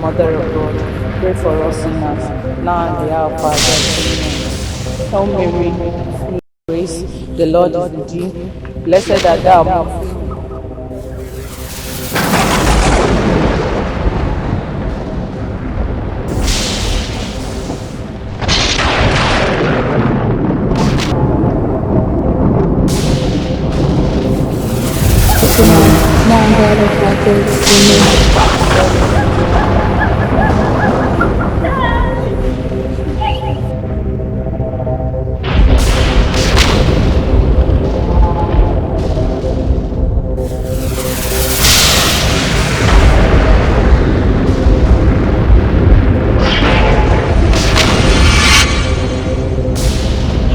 Mother of God, pray for us sinners, now and the hour of our death. Amen. Hail Mary, full of grace, the Lord is with you. Blessed art thou among women. Now and the hour of our death. Amen.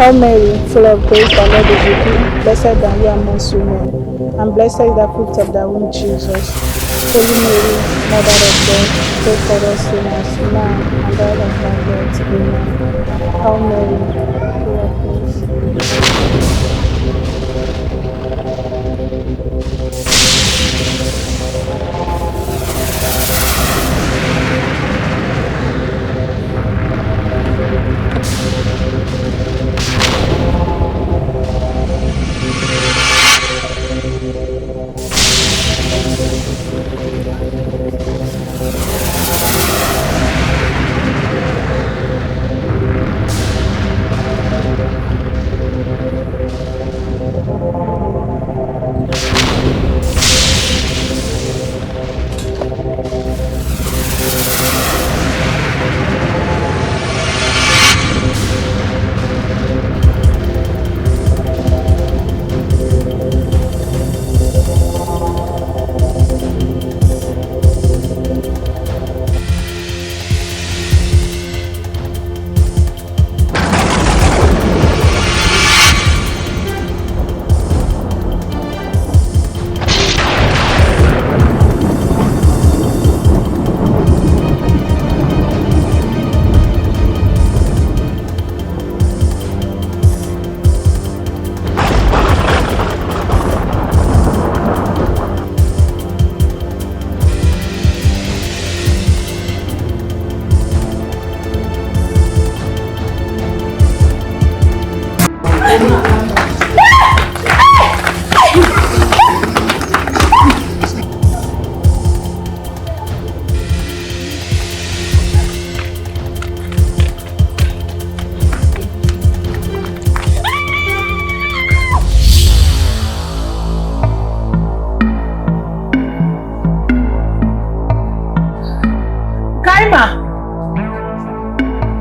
Hail Mary, full of grace, the Lord is with you. Blessed are you amongst women, and blessed is the fruit of thy womb, Jesus. Holy Mary, Mother of God, pray for us sinners, now and the hour of our death. Amen. Hail Mary, full of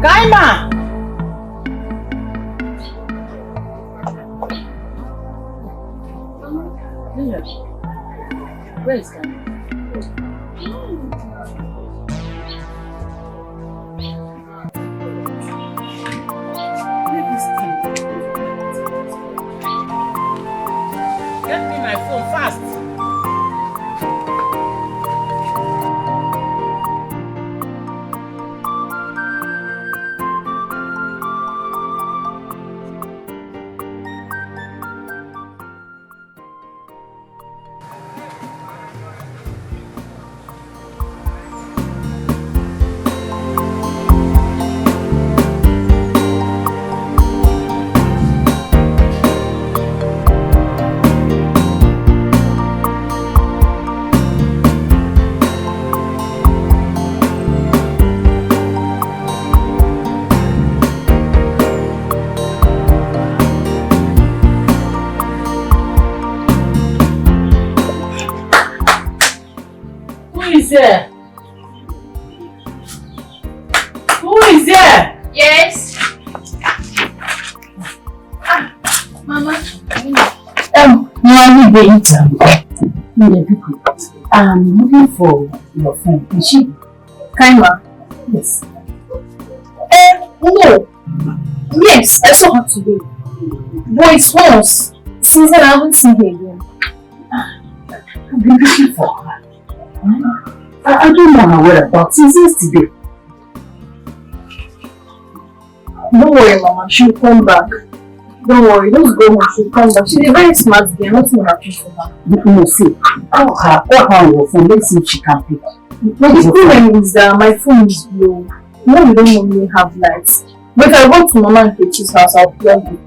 Kaima! Where is Kaima? Get me my phone fast. There? Who is there? Yes. Mama. I'm looking for your friend. Is she? Kaima? Yes. No. Yes, I saw her today. But it's once. Since then I haven't seen her again. I've been looking for her. I don't know her whereabouts since yesterday. Don't worry, Mama. She'll come back. Don't worry. Just go home. She'll come back. She's a very smart girl. Nothing will happen to her. No, see. Call her on your phone. Let's see if she can pick. The problem is that my phone is low. No, we don't normally have lights. But if I go to Mama and Kechi's house, I'll plug it.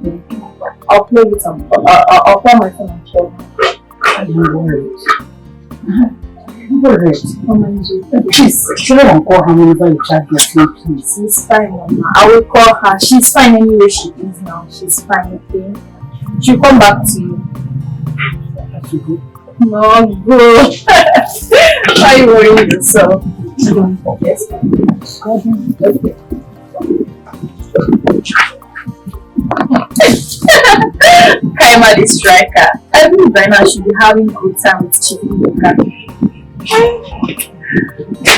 I'll plug it and I'll plug my phone and plug it. I don't worry. Please, should I call her whenever you charge your phone, please? She's fine, Mama. I will call her. She's fine anyway she is now. She's fine, okay? She'll come back to you. That's good. No, bro. Why are you worrying yourself? Yes. Kaima the striker. I believe by now she'll be having a good time with CHIKA.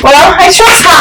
Well, I trust her.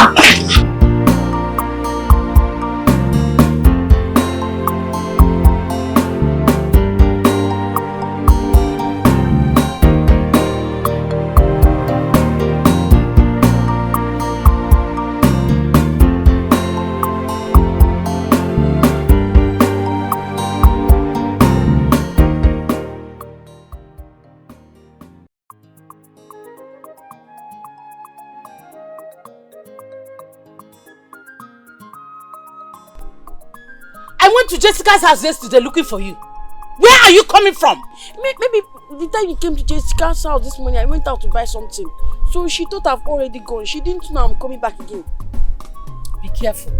I went to Jessica's house yesterday looking for you. Where are you coming from? Maybe the time you came to Jessica's house this morning, I went out to buy something. So she thought I've already gone. She didn't know I'm coming back again. Be careful.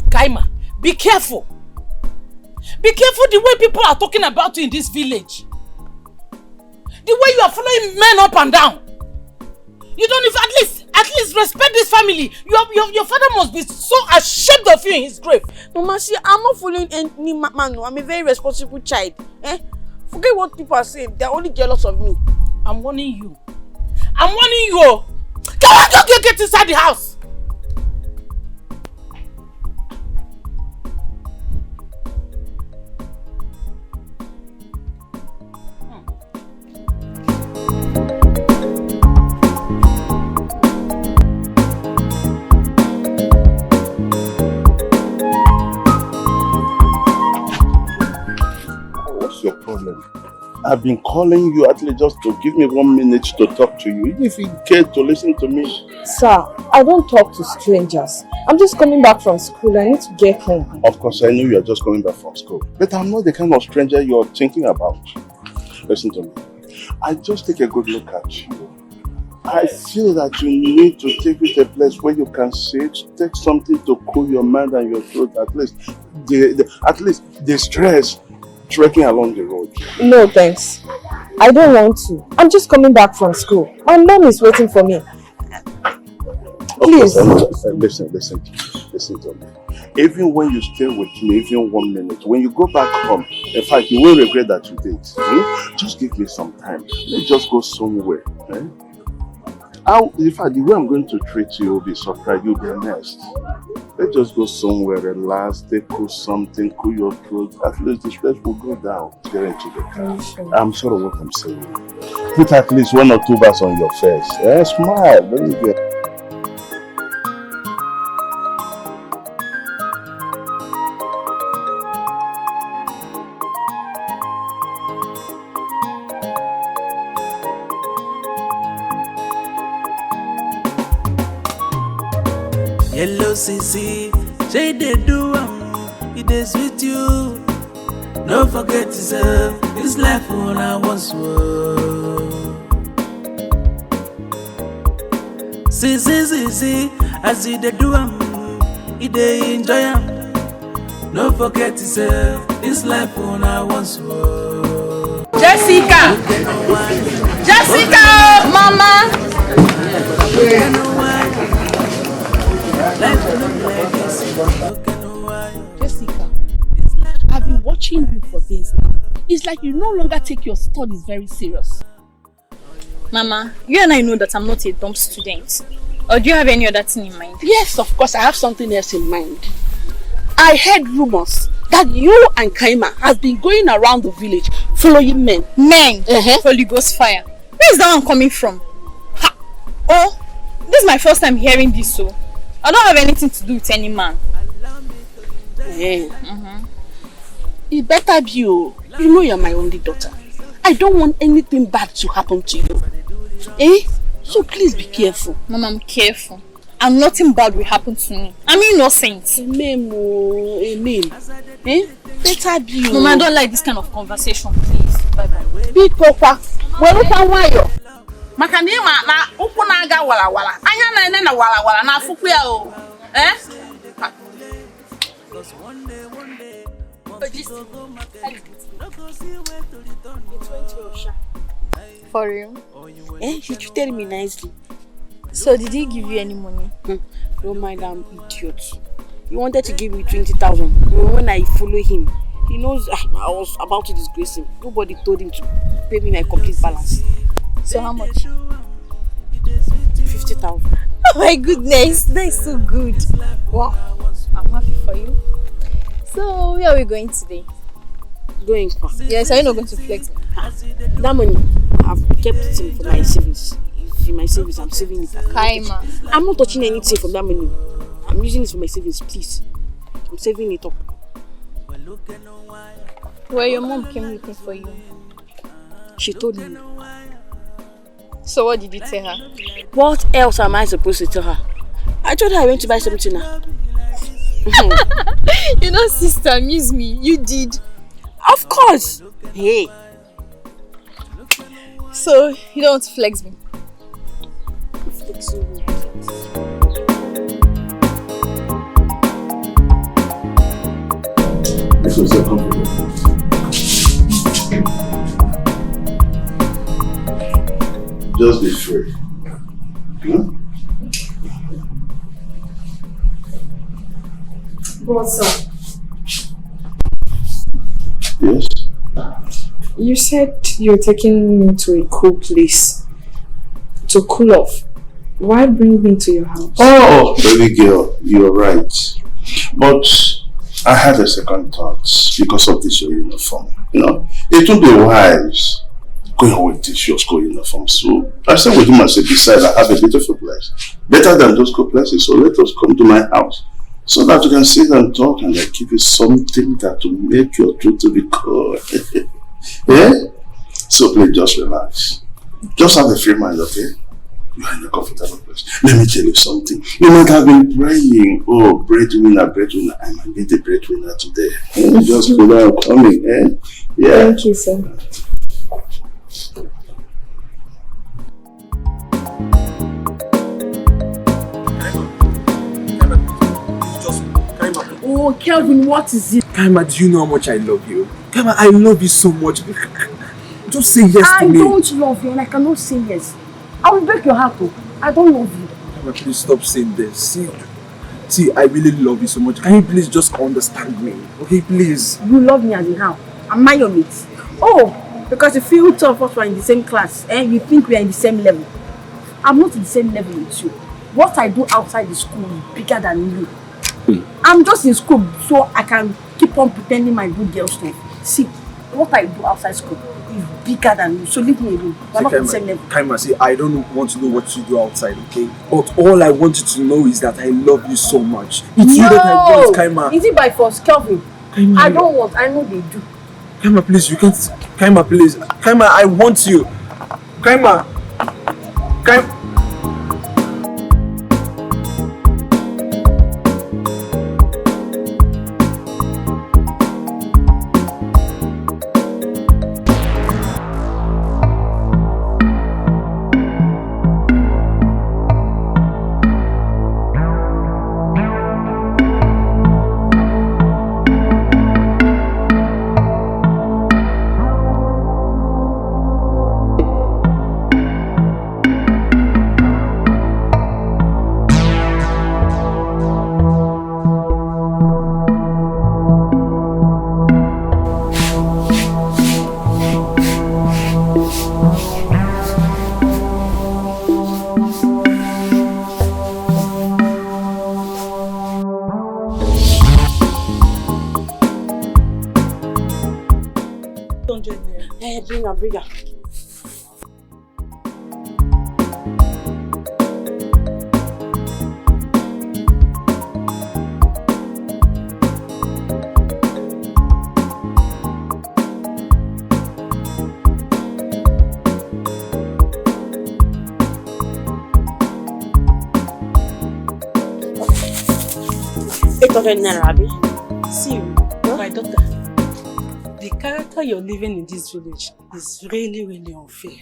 Kaima, be careful. Be careful the way people are talking about you in this village. The way you are following men up and down. You don't even at least respect this family. Your father must be so ashamed of you in his grave. Mama, see, I'm not following any man. No. I'm a very responsible child. Forget what people are saying. They're only jealous of me. I'm warning you. I'm warning you. Come on, get inside the house. Your problem. I've been calling you at least just to give me 1 minute to talk to you. If you care to listen to me. Sir, I don't talk to strangers. I'm just coming back from school. I need to get home. Of course, I know you're just coming back from school. But I'm not the kind of stranger you're thinking about. Listen to me. I just take a good look at you. I feel that you need to take it to a place where you can sit, take something to cool your mind and your throat. At least the stress trekking along the road. No, thanks. I don't want to. I'm just coming back from school. My mom is waiting for me. Please. Listen to me. Even when you stay with me, even 1 minute, when you go back home, in fact, you will regret that you did. Just give me some time. Let's just go somewhere. In fact, the way I'm going to treat you will be surprised. You'll be amazed. Let's just go somewhere, relax, take something, cool your throat. At least the stress will go down. Get into the car. I'm sorry what I'm saying. Put at least 1 or 2 bars on your face. Smile. Let me get. Hello, Sissy, say they do it is with you. Don't forget yourself, this life when I once was. See, I see they do they enjoy Don't forget yourself, this life when I once was. Jessica! Mama! Jessica, I've been watching you for days now. It's like you no longer take your studies very serious. Mama, you and I know that I'm not a dumb student. Or do you have any other thing in mind? Yes, of course, I have something else in mind. I heard rumors that you and Kaima have been going around the village following men. Men? Holy Ghost fire. Where is that one coming from? Ha! Oh, this is my first time hearing this, so I don't have anything to do with any man. It better be you. You know you're my only daughter. I don't want anything bad to happen to you. So please be careful. Mom, I'm careful. And nothing bad will happen to me. I'm innocent. Amen. Amen. Eh? Better be. Mom, I don't like this kind of conversation, please. Bye-bye. Be proper. Where can wire? Makanima na ukwu na aga wala wala. Anya na ene na wala wala na afukwu ya o. Eh? For real? Eh? He treated me nicely. So did he give you any money? Don't mind, I'm idiot. He wanted to give me 20,000. When I follow him, he knows I was about to disgrace him. Nobody told him to pay me my complete balance. So how much? 50,000. Oh my goodness, that is so good. Wow, I'm happy for you. So where are we going today? Going far. Yes, are you not going to flex me? That money, I've kept it in for my savings. In my savings, I'm saving it. Kaima. I'm not touching anything from that money. I'm using it for my savings, please. I'm saving it up. Well, your mom came looking for you. She told me. So what did you tell her? What else am I supposed to tell her? I told her I went to buy something now. You know, sister, amuse me. You did. Of course. Hey. So you don't want to flex me? This was so comfortable. Just be free. But sir, Yes? you said you're taking me to a cool place to cool off. Why bring me to your house? Oh, baby girl, you're right. But I had a second thought because of this your uniform. You know, it would be wise going on with this your school uniform. So I said with him, I said, besides, I have a beautiful place. Better than those good places. So let us come to my house so that you can sit and talk and I give you something that will make your truth to be cool. Yeah? So please just relax. Just have a free mind, okay? You are in a comfortable place. Let me tell you something. You might have been praying, oh, breadwinner, breadwinner. I might be the breadwinner today. Just go down coming, eh? Yeah. Thank you, sir. Oh, Kelvin, what is it? Kaima, do you know how much I love you? Kaima, I love you so much. Just say yes to me. I don't love you and I cannot say yes. I will break your heart, though. I don't love you. Kaima, please stop saying this. See, I really love you so much. Can you please just understand me? Okay, please. You love me as in how? Am I your mate? Oh, because you feel two of us were in the same class and you think we are in the same level. I'm not in the same level with you. What I do outside the school is bigger than you. I'm just in school so I can keep on pretending my good girl stuff. See, what I do outside school is bigger than you, so leave me alone. We're not in the same level. Kaima, see, I don't want to know what you do outside, okay? But all I want you to know is that I love you so much. It's you that I want, Kaima. Is it by force, Kelvin? Kaima, I don't want, I know they do. Kaima, please, you can't. Kaima, please. Kaima, I want you. Kaima. Kaima. Bring her. 800 naira, abi? See, my daughter, the character you're living in this village is really, really unfair.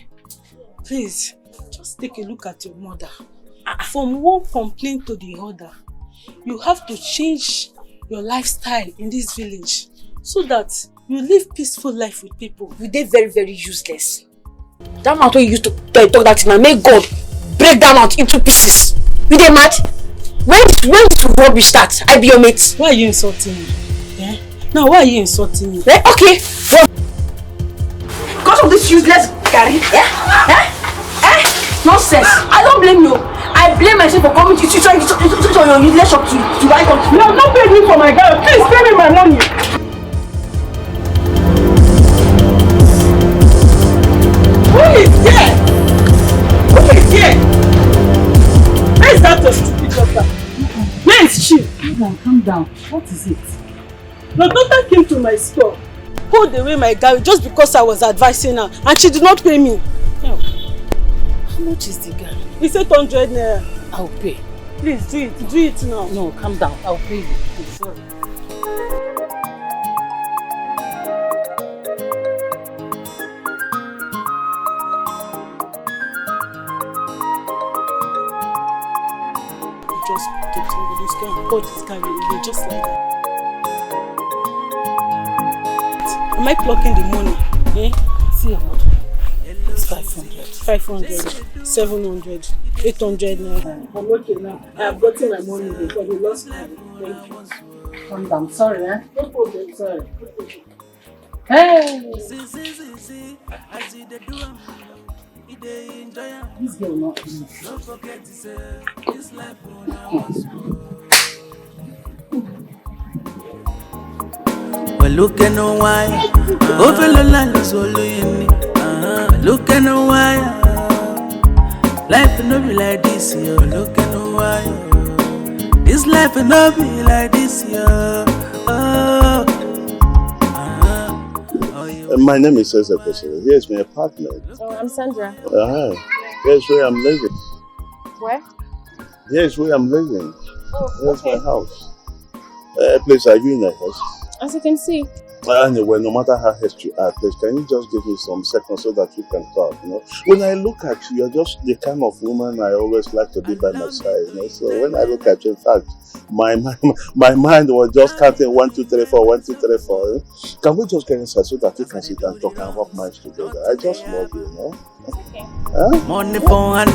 Please, just take a look at your mother. From one complaint to the other, you have to change your lifestyle in this village so that you live peaceful life with people. You dey very, very useless. That mouth wey you used to talk that thing, may God break that mouth into pieces. You dey mad? When this rubbish start, I be your mate. Why are you insulting me? Yeah? Now, why are you insulting me? Eh? Okay. Well, because of this useless Gary. Nonsense. I don't blame you. I blame myself for coming to switch on your useless shop to buy something. You have not paid me for my girl. Please pay me my money. Who is here? Who is here? Where is that stupid daughter? Where is she? Calm down. What is it? My daughter came to my store, pulled away my girl just because I was advising her, and she did not pay me. How much is the girl? It's 800 naira. I'll pay. Please do it now. No, calm down. I'll pay you. Please, sorry. Just talk to me, this guy, hold this guy away, just like that. Am I plucking the money? Eh? See your mother. It's 500. 500, 700, 800 naira. I'm okay now. I have gotten my money because we lost time. Thank you. Calm down. Sorry, eh? No problem, sorry. Hey! This girl not in. Well, look at no why. Over the land is all in it. Look at no why. Life will not be like this, yo. Look at no why. This life will not be like this, yo. My name is Cesar Pesere. Here's my apartment. Oh, I'm Sandra. Here's where I'm living. Where? Here's where I'm living. Oh, Here's okay. my house. Please, are you in a house? As you can see. Anyway, no matter how hasty you are, please, can you just give me some seconds so that we can talk, you know? When I look at you, you're just the kind of woman I always like to be by my side, you know? So when I look at you, in fact, my mind was just counting 1, 2, 3, 4, 1, 2, 3, 4. Can we just get inside so that we can sit and talk and work minds together? I just love you, you know? Okay. Huh? Money for hand,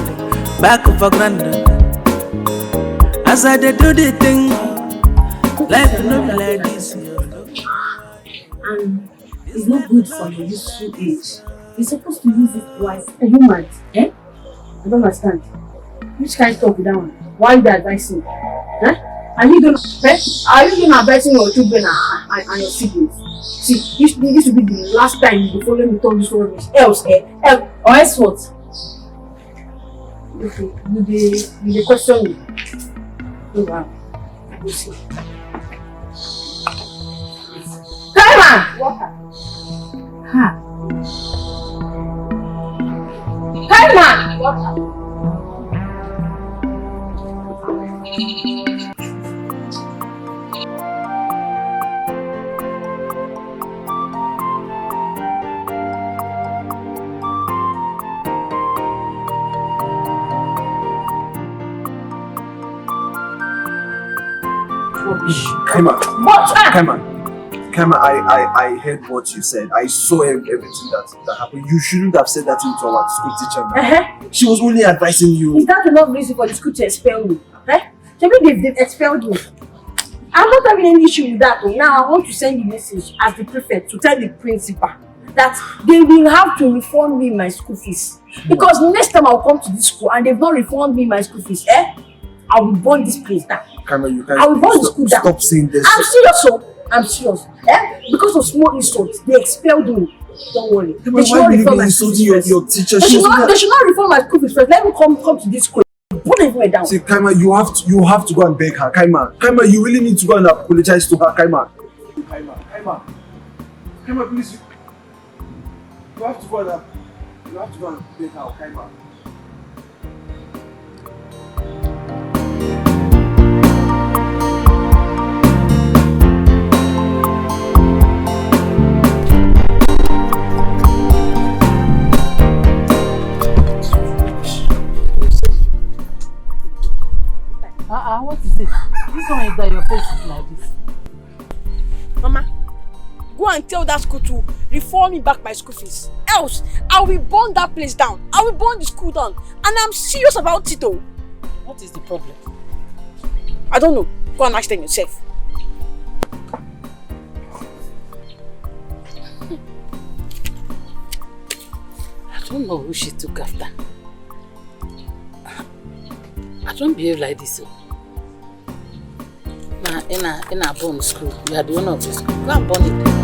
back of a grand. As I did do the thing, life will not be like this, yo. And it's not good for your useful age. You're supposed to use it wise. Are you mad? Eh? I don't understand. Which kind of talk with that one? Why are you advising? Eh? Are you going to advising your children and your siblings? See, this will be the last time you follow me talk this rubbish. Else, or else what? Okay, you question me. Oh wow. You see. Water. Ha. Water. Kaima, I heard what you said. I saw everything that happened. You shouldn't have said that to our school teacher. She was only advising you. Is that enough reason for the school to expel me? Maybe they've expelled me. I'm not having any issue with that. Now I want to send a message as the prefect to tell the principal that they will have to refund me my school fees. Because next time I'll come to this school and they've not refunded me my school fees, I will burn this place down. Kaima, you can't. I will burn the school down. Stop saying this. I'm serious, so I'm serious. Because of small insults, they expelled me. Don't worry. They should not refund my school fees first. Your teacher. They should not refund my school fees first. Let me come to this school. Put everywhere down. See, Kaima, you have to go and beg her. Kaima, you really need to go and apologize to her. Kaima, please. You have to go and beg her, Kaima. What is it? This one is that your face is like this. Mama, go and tell that school to refund me back my school fees. Else, I will burn that place down. I will burn the school down. And I'm serious about it though. What is the problem? I don't know. Go and ask them yourself. I don't know who she took after. I don't behave like this. In a born school, you are the owner of the school. Go and burn it.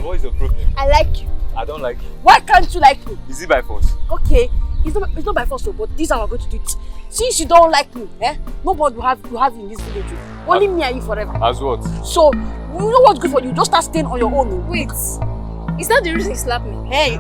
What is your problem? I like you. I don't like you. Why can't you like me? Is it by force? Okay, it's not by force, but this is how we're going to do it. Since you don't like me, nobody will have you in this village. Only me and you forever. As what? So, you know what's good for you? Just start staying on your own. Wait, is that the reason you slapped me? Hey!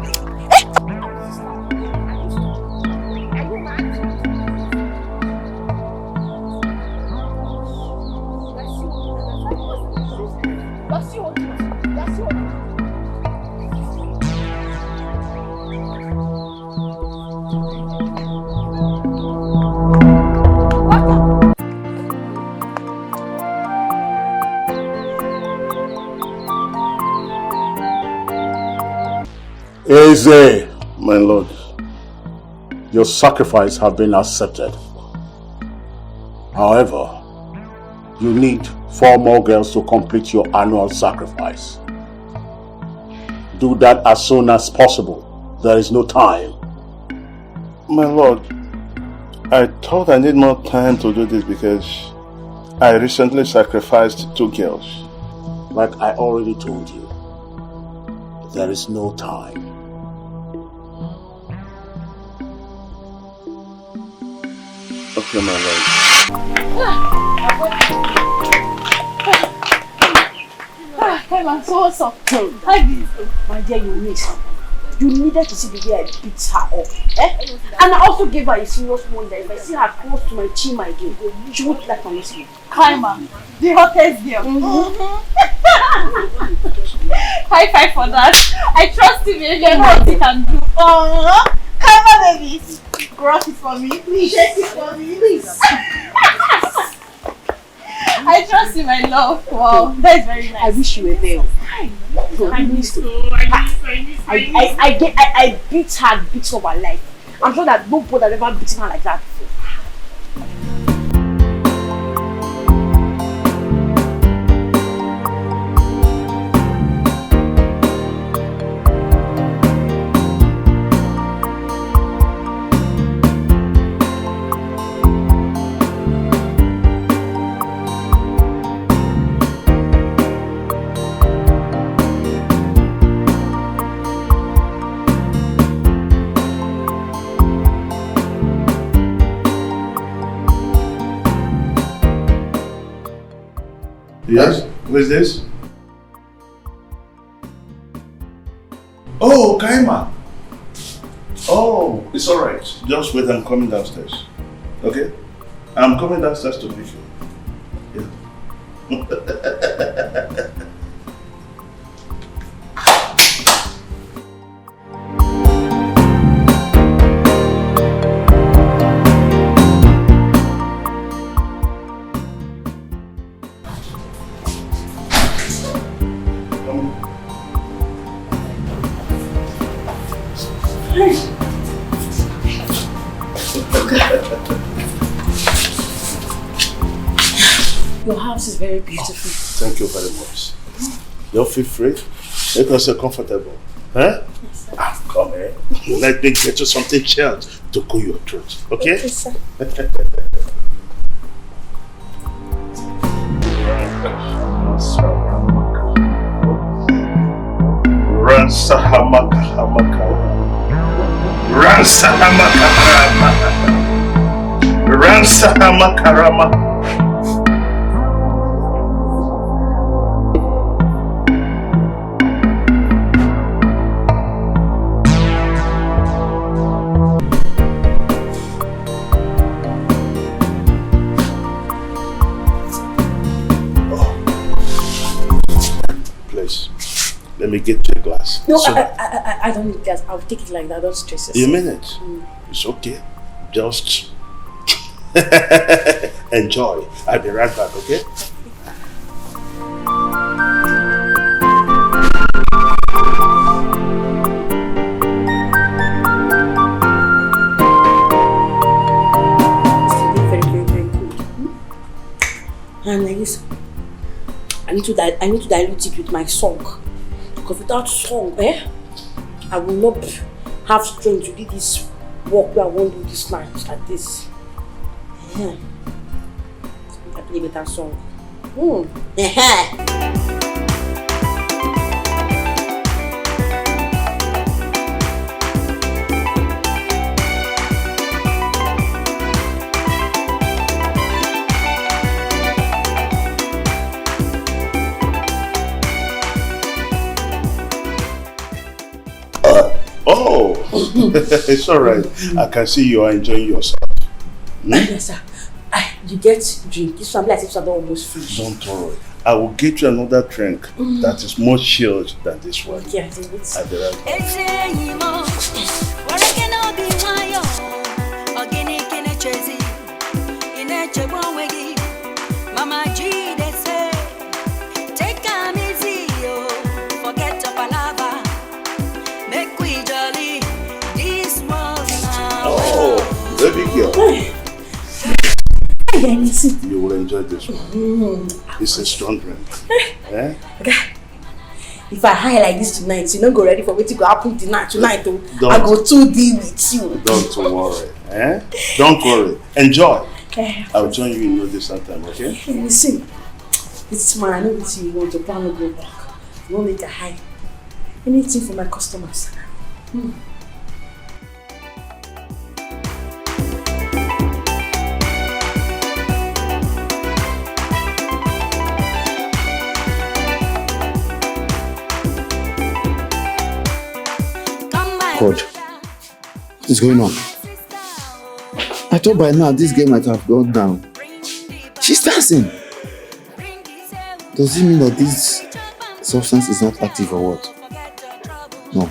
Eze, my lord, your sacrifice has been accepted. However, you need 4 more girls to complete your annual sacrifice. Do that as soon as possible. There is no time. My lord, I thought I need more time to do this because I recently sacrificed 2 girls. Like I already told you, there is no time. Okay, my lord. Come on, so what's up? My dear, you missed. You needed to see the way I beat her up. And I also gave her a serious warning that if I see her close to my chin again, she won't like my listening. Kaima, the hottest girl. High five for that. I trust you, baby. I know what you can do. Kaima, baby. Rock it for me, please. Shake it for me, please. I trust you, my love. Wow, that is very nice. I wish you were there. I missed you. I beat her, beat her her life. I'm sure that nobody has ever beaten her like that before. Yes? Who is this? Oh, Kaima. Oh, it's alright. Just wait, I'm coming downstairs. Okay? I'm coming downstairs to pick you. Yeah. Your house is very beautiful. Thank you very much. You feel free? Make yourself comfortable. Huh? Yes, sir. Come here. Let me get you something chilled to cool your throat. Okay? Okay, sir. Ransahama Karama. Ransahama Karama. Let me get you a glass. No, so, I don't need glass. I'll take it like that. Don't stress yourself. You mean it? It's okay. Just enjoy. I'll be right back, okay? Very, very, very good. And like this, I need to dilute it with my song. Because without song, I will not have strength to do this work where I won't do this night like this. I play with that song. Oh, it's all right. I can see you are enjoying yourself. Yes, sir. You get drink. This one, like if I don't almost finish. Don't worry. I will get you another drink that is more chilled than this one. Yeah, it's I'll be right back. Mama G, they say, take am easy, forget your palava, make we jolly, this was now. Oh, baby girl. You will enjoy this one. It's a strong drink. Okay. If I high like this tonight, you don't go ready for what to go happen tonight. I go 2D with you. Don't worry. Don't worry. Enjoy. I'll join you in no distant time, okay? Listen, it's tomorrow. I know what you want to plan to go back. You won't make a high. Anything for my customers. God, what is going on? I thought by now this game might have gone down. She's dancing. Does it mean that this substance is not active or what? No.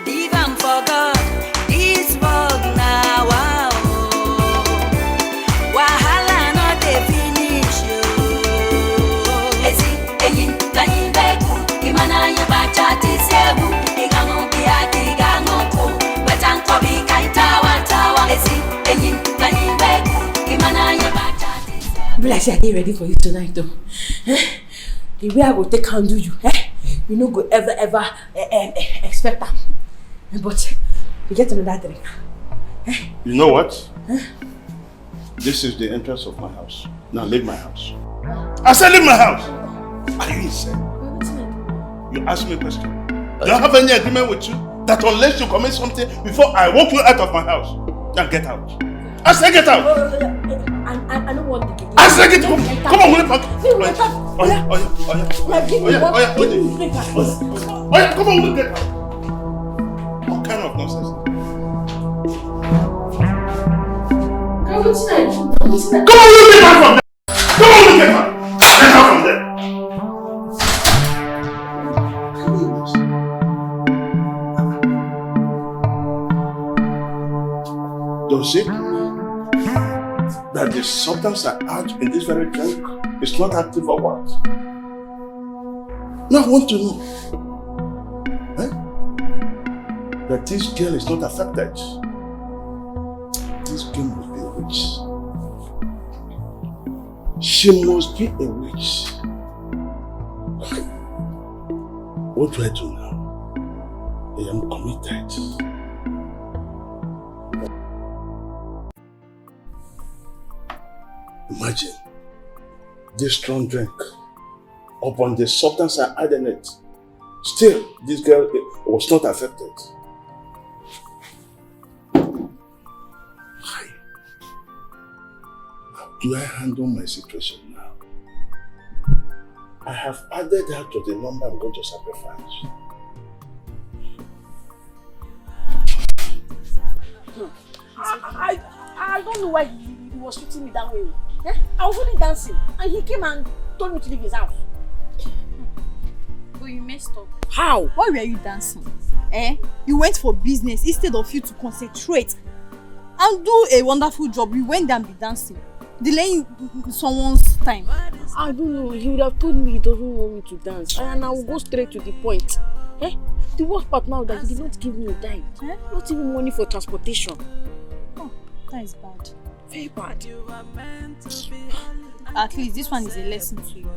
Even for God, this world now, wahala not the finish. Ezi, eyin, tani beku, imana yebacha tisebu, igano biati. Like I say, I get ready for you tonight, though. The way I go take handle you, you no go ever expect that. But you get another drink. You know what? This is the entrance of my house. Now leave my house. I said leave my house. Are you insane? You ask me a question. Do I have any agreement with you that unless you commit something before I walk you out of my house, now get out. I said get out. I don't want the cake. I said get out. Come on, we'll pack. Come on, we'll get out. What kind of nonsense? Come on, we'll get out from there. Come on, we'll get out. Get out from there. Does it mean that the substance I add in this very drink is not active or what? Now I want to know that this girl is not affected. This girl must be a witch. She must be a witch. What do I do now? I am committed. Imagine this strong drink upon the substance I added in it. Still, this girl was not affected. do I handle my situation now? I have added her to the number I'm going to sacrifice. I don't know why he was treating me that way. Eh? I was only dancing and he came and told me to leave his house. But you messed up. How? Why were you dancing? You went for business instead of you to concentrate and do a wonderful job. You went there and be dancing, delaying someone's time. I don't know. He would have told me he doesn't want me to dance and I will go straight to the point. The worst part now that he did not give me a dime. Not even money for transportation. Oh, that is bad. Very bad. At least this one is a lesson to you.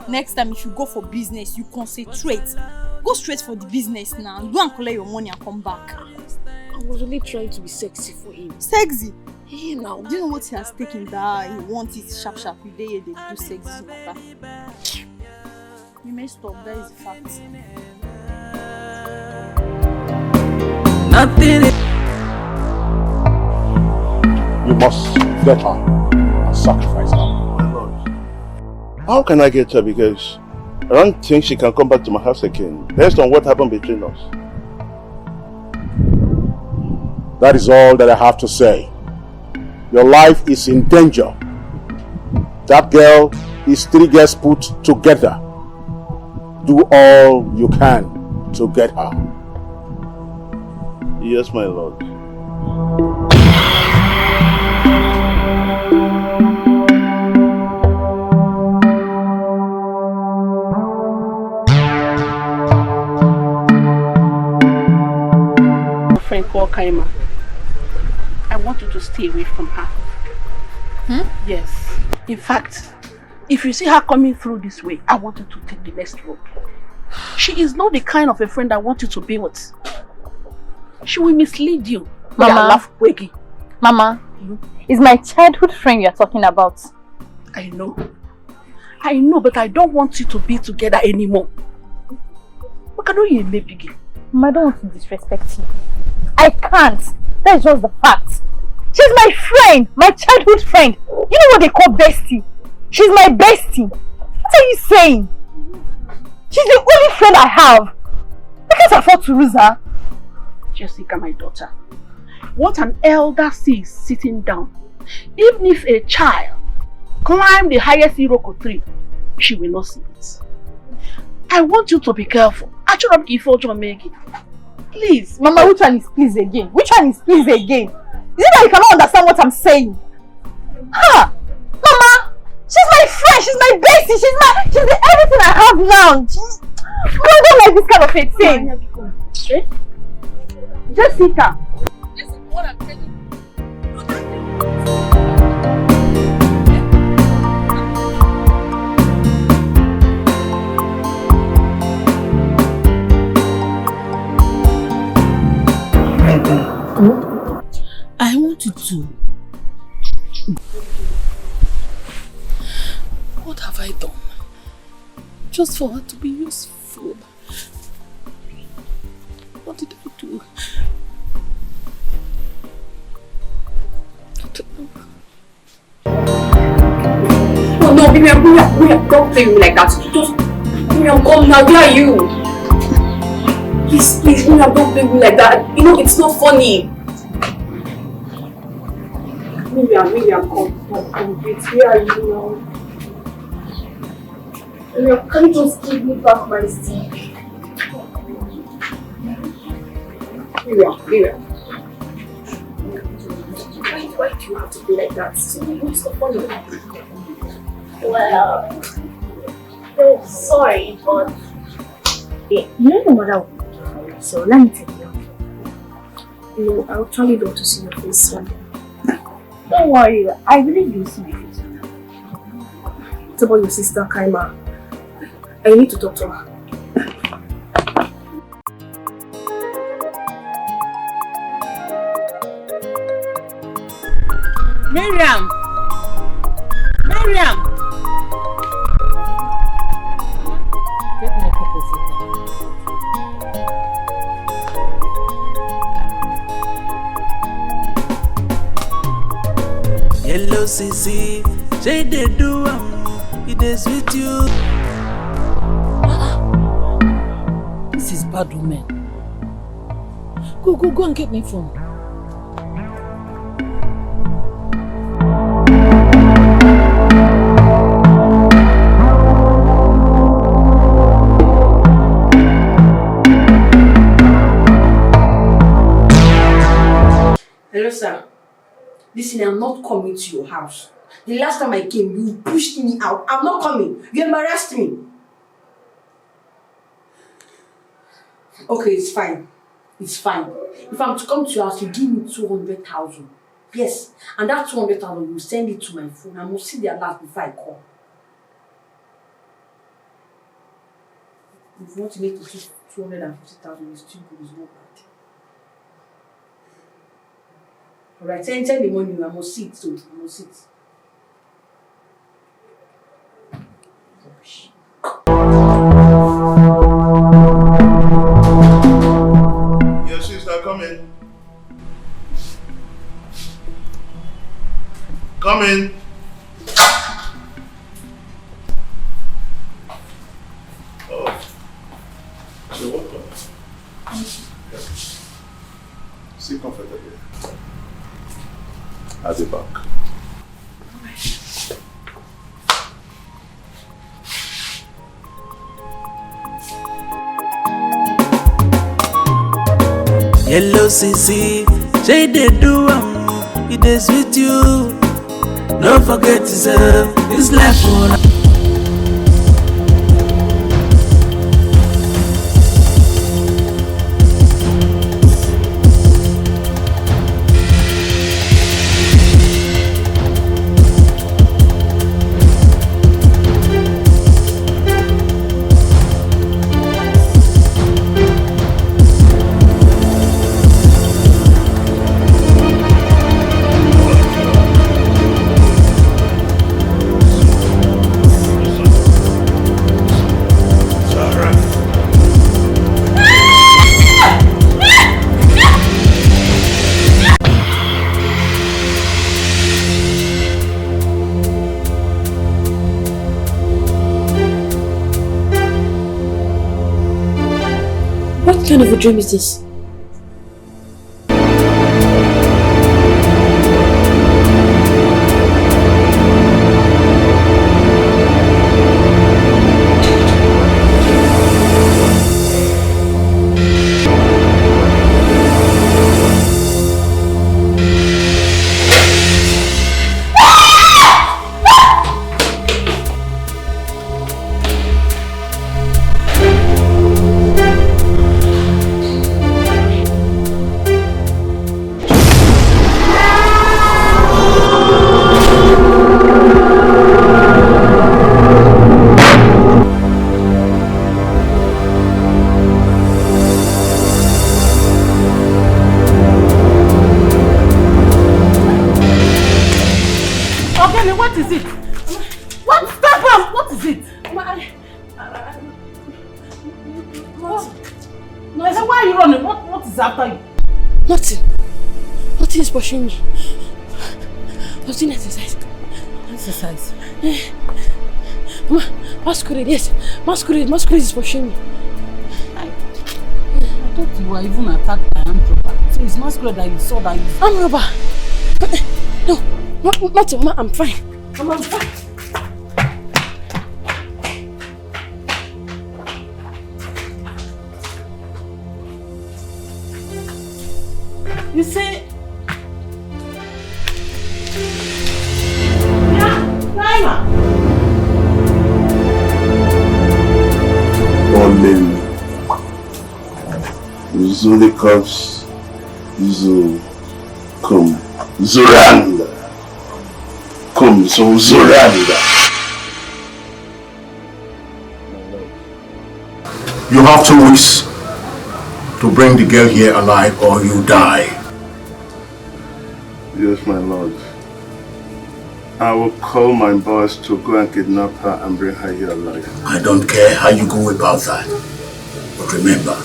Next time if you go for business, you concentrate. Go straight for the business now. Go and collect your money and come back. I was only trying to be sexy for him. Sexy? Hey now. Do you know what he has taken that he wants it sharp? They do sexy matter. You messed up, that is a fact. Nothing. You must get her and sacrifice her. How can I get her? Because I don't think she can come back to my house again, based on what happened between us. That is all that I have to say. Your life is in danger. That girl is 3 girls put together. Do all you can to get her. Yes, my lord. Friend called Kaima. I want you to stay away from her. Yes. In fact, if you see her coming through this way, I want you to take the next road. She is not the kind of a friend I want you to be with. She will mislead you. Mama, it's my childhood friend you're talking about. I know, but I don't want you to be together anymore. Mama, I don't want to disrespect you. I can't. That's just the fact. She's my friend, my childhood friend. You know what they call bestie? She's my bestie. What are you saying? She's the only friend I have. I can't afford to lose her. Jessica, my daughter, what an elder sees sitting down, even if a child climbs the highest Iroko tree, she will not see it. I want you to be careful. Please. Mama, which one is please again? Which one is please again? Is it that you cannot understand what I'm saying? Ha! Mama! She's my friend, she's my bestie, she's the everything I have now. I don't like this kind of a thing. Jessica! This is what I'm telling you. I want you to. What have I done? Just for her to be useful. What did I do? Oh no, Miriam, don't play me like that. Just, Miriam, come now, where are you? Please, Miriam, don't play me like that. You know, it's not funny. Miriam, come, wait, where are you now? Miriam, can you just give me back my stick? Miriam. Why do you have to be like that? What's the funny? Well, sorry, but you know your mother will be sorry, so let me tell you. No, I actually don't want to see your face soon. Don't worry, I really do see my face. What about your sister Kaima? I need to talk to her. Miriam! Get my proposal. Yellow CC, Say they do it is with you. This is bad woman. Go and get me phone. Hello, sir. Listen, I'm not coming to your house. The last time I came, you pushed me out. I'm not coming. You embarrassed me. Okay, it's fine. It's fine. If I'm to come to your house, you give me 200,000. Yes, and that 200,000, you send it to my phone. I must see the alert before I come. If you want to make it 250,000, it's too good. It's not bad. Alright, send the money. I must see it, so I must see it. Your sister, come in. Come in. Oh, you're welcome. Sit comfortably. At the back. Yellow CC, say they do it is with you. Don't forget to serve this life for What kind of a dream is this? What is it? What? Stop him! What is it? No, I said, why are you running? What is after you? Nothing. Nothing is pushing me. I was doing exercise. Exercise? Masquerade, yes. Masquerade is pushing me. I thought you were even attacked by armed robber. So it's masquerade that you saw that you... Armed robber? No, not Mama, I'm fine. Mama, I'm fine. You say... Olin Zulikovs Zum Zuranda Zuranda. You have 2 weeks to bring the girl here alive or you die. Yes, my lord. I will call my boss to go and kidnap her and bring her here alive. I don't care how you go about that. But remember,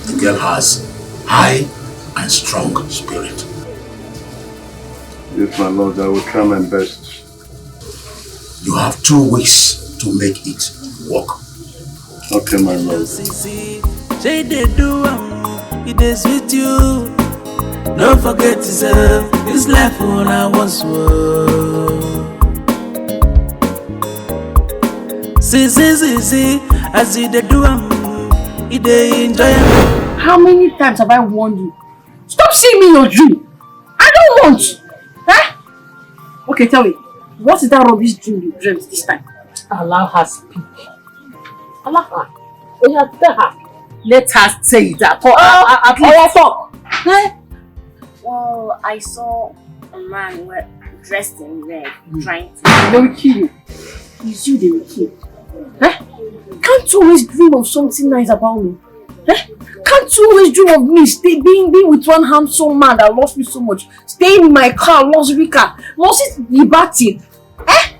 the girl has high and strong spirit. Yes, my lord, I will try my best. You have 2 weeks to make it work. Okay, my lord. Say they do, it is with you. Don't forget yourself. This life when I once was. See, as you they do, it they enjoy. How many times have I warned you? Stop seeing me in your dream. I don't want. Huh? Okay, tell me. What is that rubbish dream you dreamt this time? Allow her speak. Allow her. Oh, yeah, tell her. Let her say that. Talk. Huh? Well, I saw a man dressed in red trying to... They will kill you. It's you they will kill. Huh? Can't you always dream of something nice about me? Huh? Can't you always dream of me being with one handsome man that loves me so much? Staying in my car, luxury car. Must it be bad thing? Eh?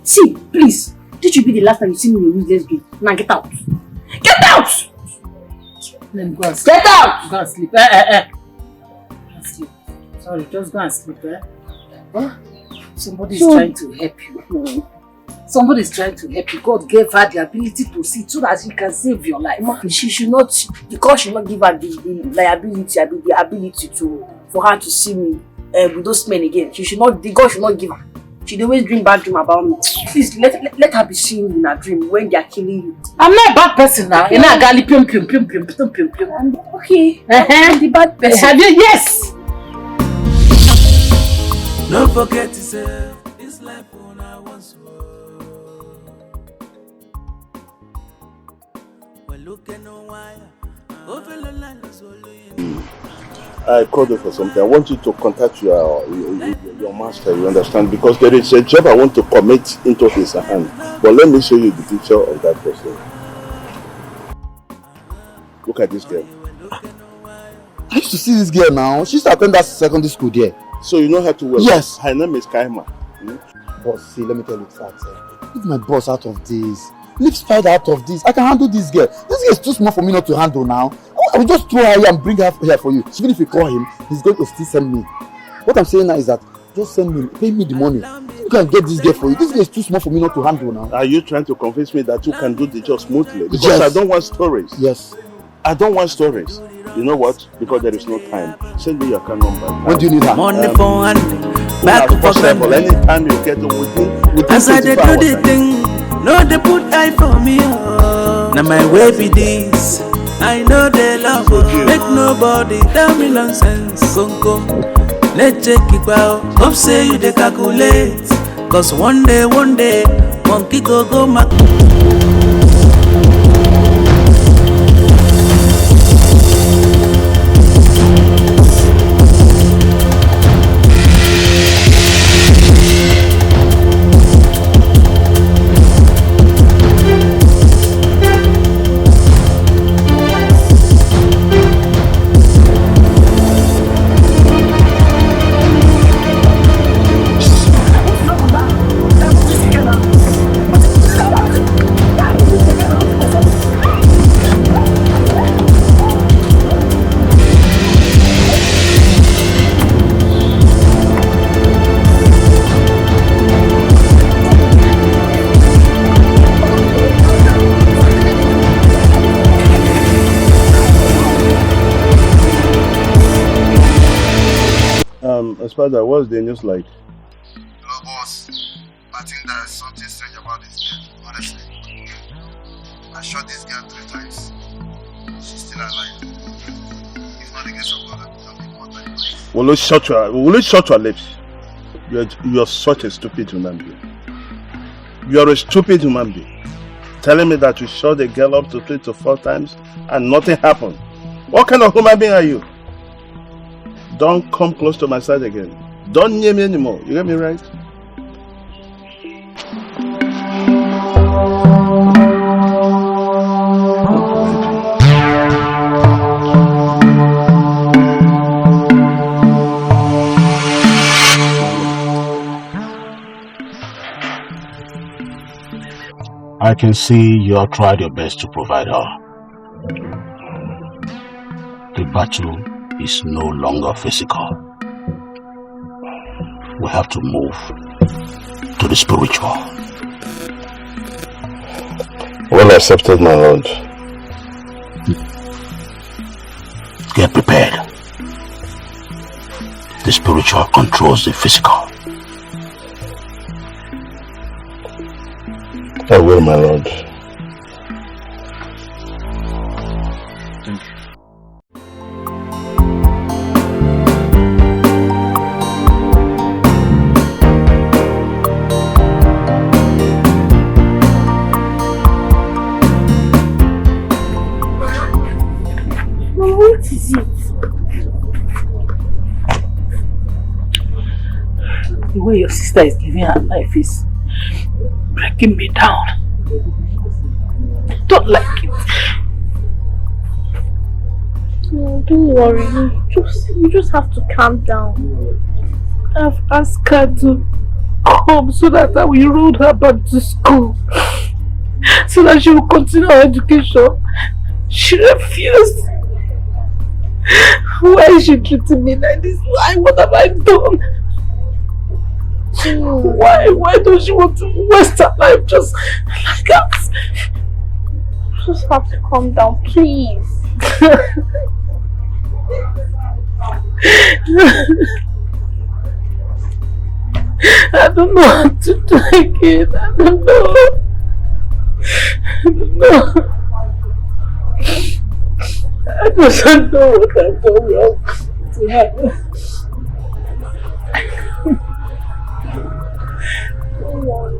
See, please. This should be the last time you see me in a useless dream. Now get out. Get out! Let me go and sleep. Get out! Go and sleep. Sleep. Sorry, just go and sleep. Huh? Somebody's trying to help you. Somebody's trying to help you. God gave her the ability to see so that she can save your life. She should not, because she not give her the ability for her to see me with those men again. She should not, the God should not give her. She always dream bad dream about me. Please let her be seeing in her dream when they are killing you. I'm not a bad person now. You're not a gali pium. Okay. I'm the bad person. Have you? Yes. Don't forget yourself. This life when I once was. Well, look at no wire. I called you for something. I want you to contact your master, you understand? Because there is a job I want to commit into his hand. But let me show you the picture of that person. Look at this girl. I used to see this girl now. She used to attend that secondary school there. So you know her too well? Yes. Her name is Kaima. Boss, see, let me tell you the fact. Leave my boss out of this. Leave Spider out of this. I can handle this girl. This girl is too small for me not to handle now. I will just throw her here and bring her here for you. Even if you call him, he's going to still send me. What I'm saying now is that just send me, pay me the money. You can get this girl for you. This girl is too small for me not to handle now. Are you trying to convince me that you can do the job smoothly? Because yes. I don't want stories. Yes. I don't want stories. You know what? Because there is no time. Send me your account number. When do you need her? Money for hand, back for possible. Anytime you get within as I did do the thing, no they put eye for me. Oh. Now my way be this. I know they love you. Make nobody tell me nonsense. Come, let's check it out. Hope say you they calculate. Cause one day, monkey go mac. Spider, what's the news like? Hello, boss. I think there is something strange about this girl, honestly. I shot this girl 3 times. She's still alive. If not the grace of God, I'll be important in life. Will you shut your lips? You're such a stupid human being. You're a stupid human being. Telling me that you shot a girl up to 3 to 4 times and nothing happened. What kind of human being are you? Don't come close to my side again. Don't near me anymore. You get me right? I can see you have tried your best to provide her. The battle is no longer physical. we have to move to the spiritual. Well accepted, my lord. Get prepared. The spiritual controls the physical. I will, my lord. What is it? The way your sister is living her life is breaking me down. I don't like it. No, don't worry. You just have to calm down. I've asked her to come so that I will enroll her back to school. So that she will continue her education. She refused. Why is she treating me like this? Why? What have I done? Why don't she want to waste her life just like that? You just have to calm down, please. I don't know how to do it. I don't know. I just don't know what I've done wrong to her. Don't worry.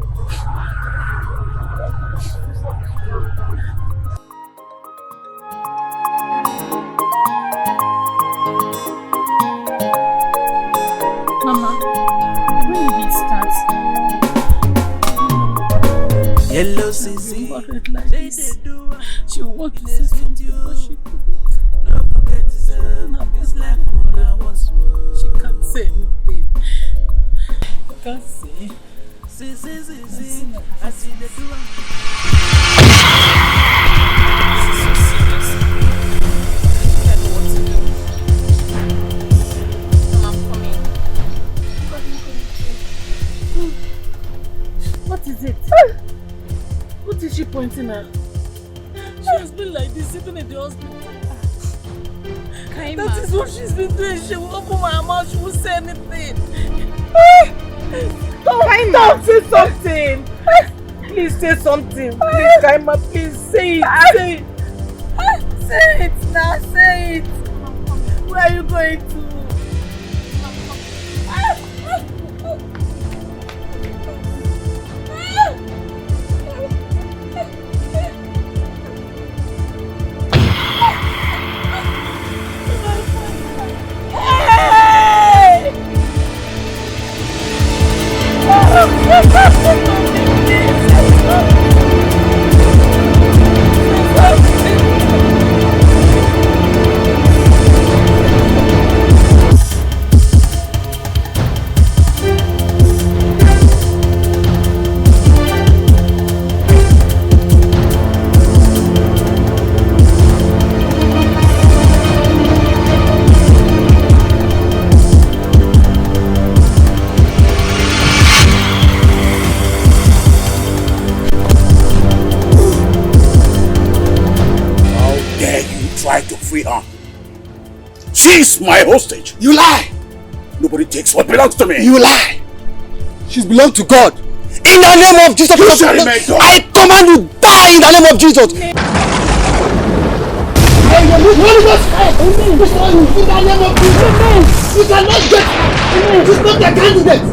Mama, when did it start? Yellow CC. Worried like this. She wanted to say something, but she couldn't. She can't say anything. Can't say. I see the door. What is it? What is she pointing at? She has been like this, sitting in the hospital. That is what she's been doing. She will open my mouth, she won't say anything. Don't say something. Please say something. Please, Kaima, please say it. Say it. Say it now, say it. Where are you going to? She's my hostage. You lie. Nobody takes what belongs to me. You lie. She's belong to God. In the name of Jesus. I command you die in the name of Jesus. In the name of Jesus. You cannot get her. She's not the candidate.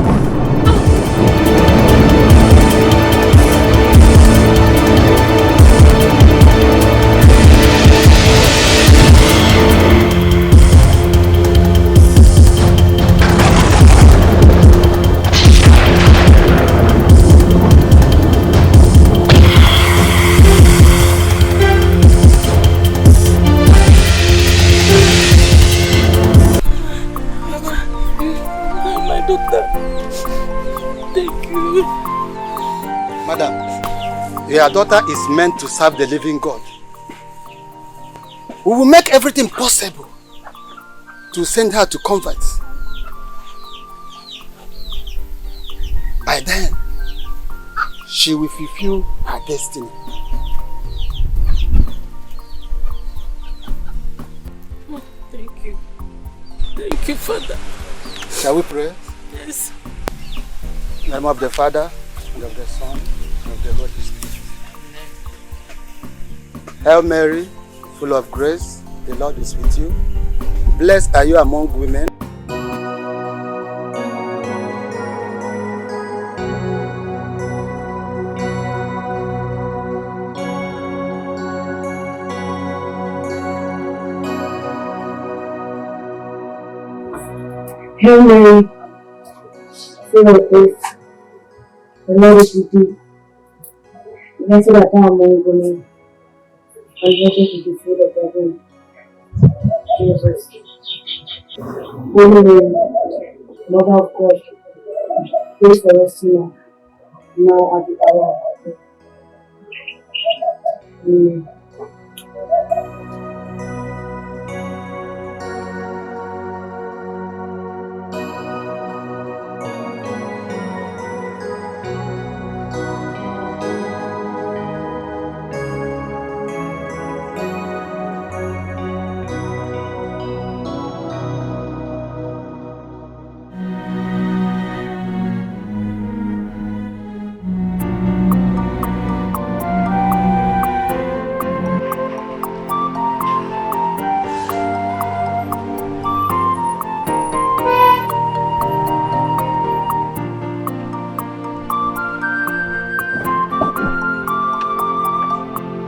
Madam, your daughter is meant to serve the living God. We will make everything possible to send her to convert. then she will fulfill her destiny. Thank you. Thank you, Father. Shall we pray? Yes. In the name of the Father, and of the Son, and of the Holy Spirit. Hail Mary, full of grace, the Lord is with you. Blessed are you among women. Hail Mary, full of grace, the Lord is with you. Blessed art thou among women, and blessed is the fruit of thy womb, Jesus. Holy Mary, Mother of God, pray for us sinners, now at the hour of our death. Amen.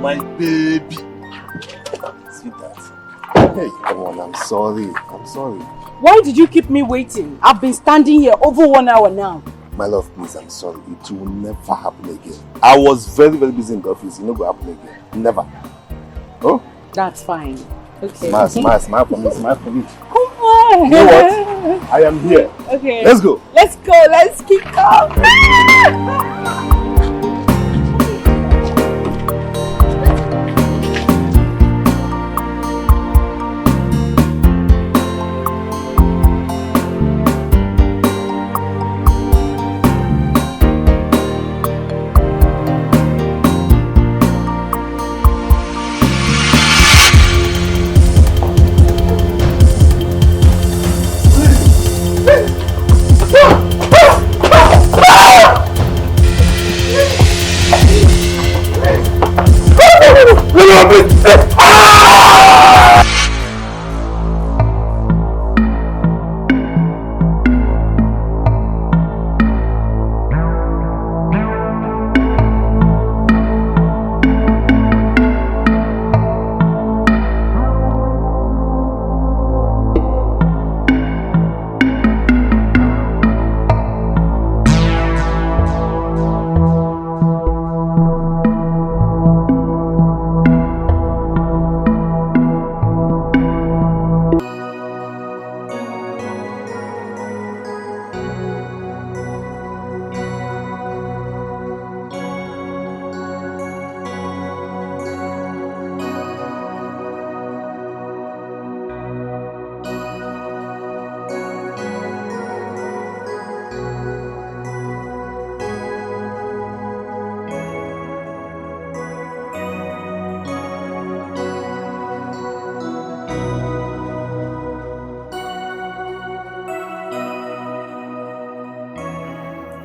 My baby. Sweetheart. Hey, come on, I'm sorry. I'm sorry. Why did you keep me waiting? I've been standing here over 1 hour now. My love, please, I'm sorry. It will never happen again. I was very, very busy in the office. It will never happen again. Never. Oh? That's fine. Okay. Smile for me, smile for me. Come on. You know what? I am here. Okay. Let's go. Let's go. Let's kick off.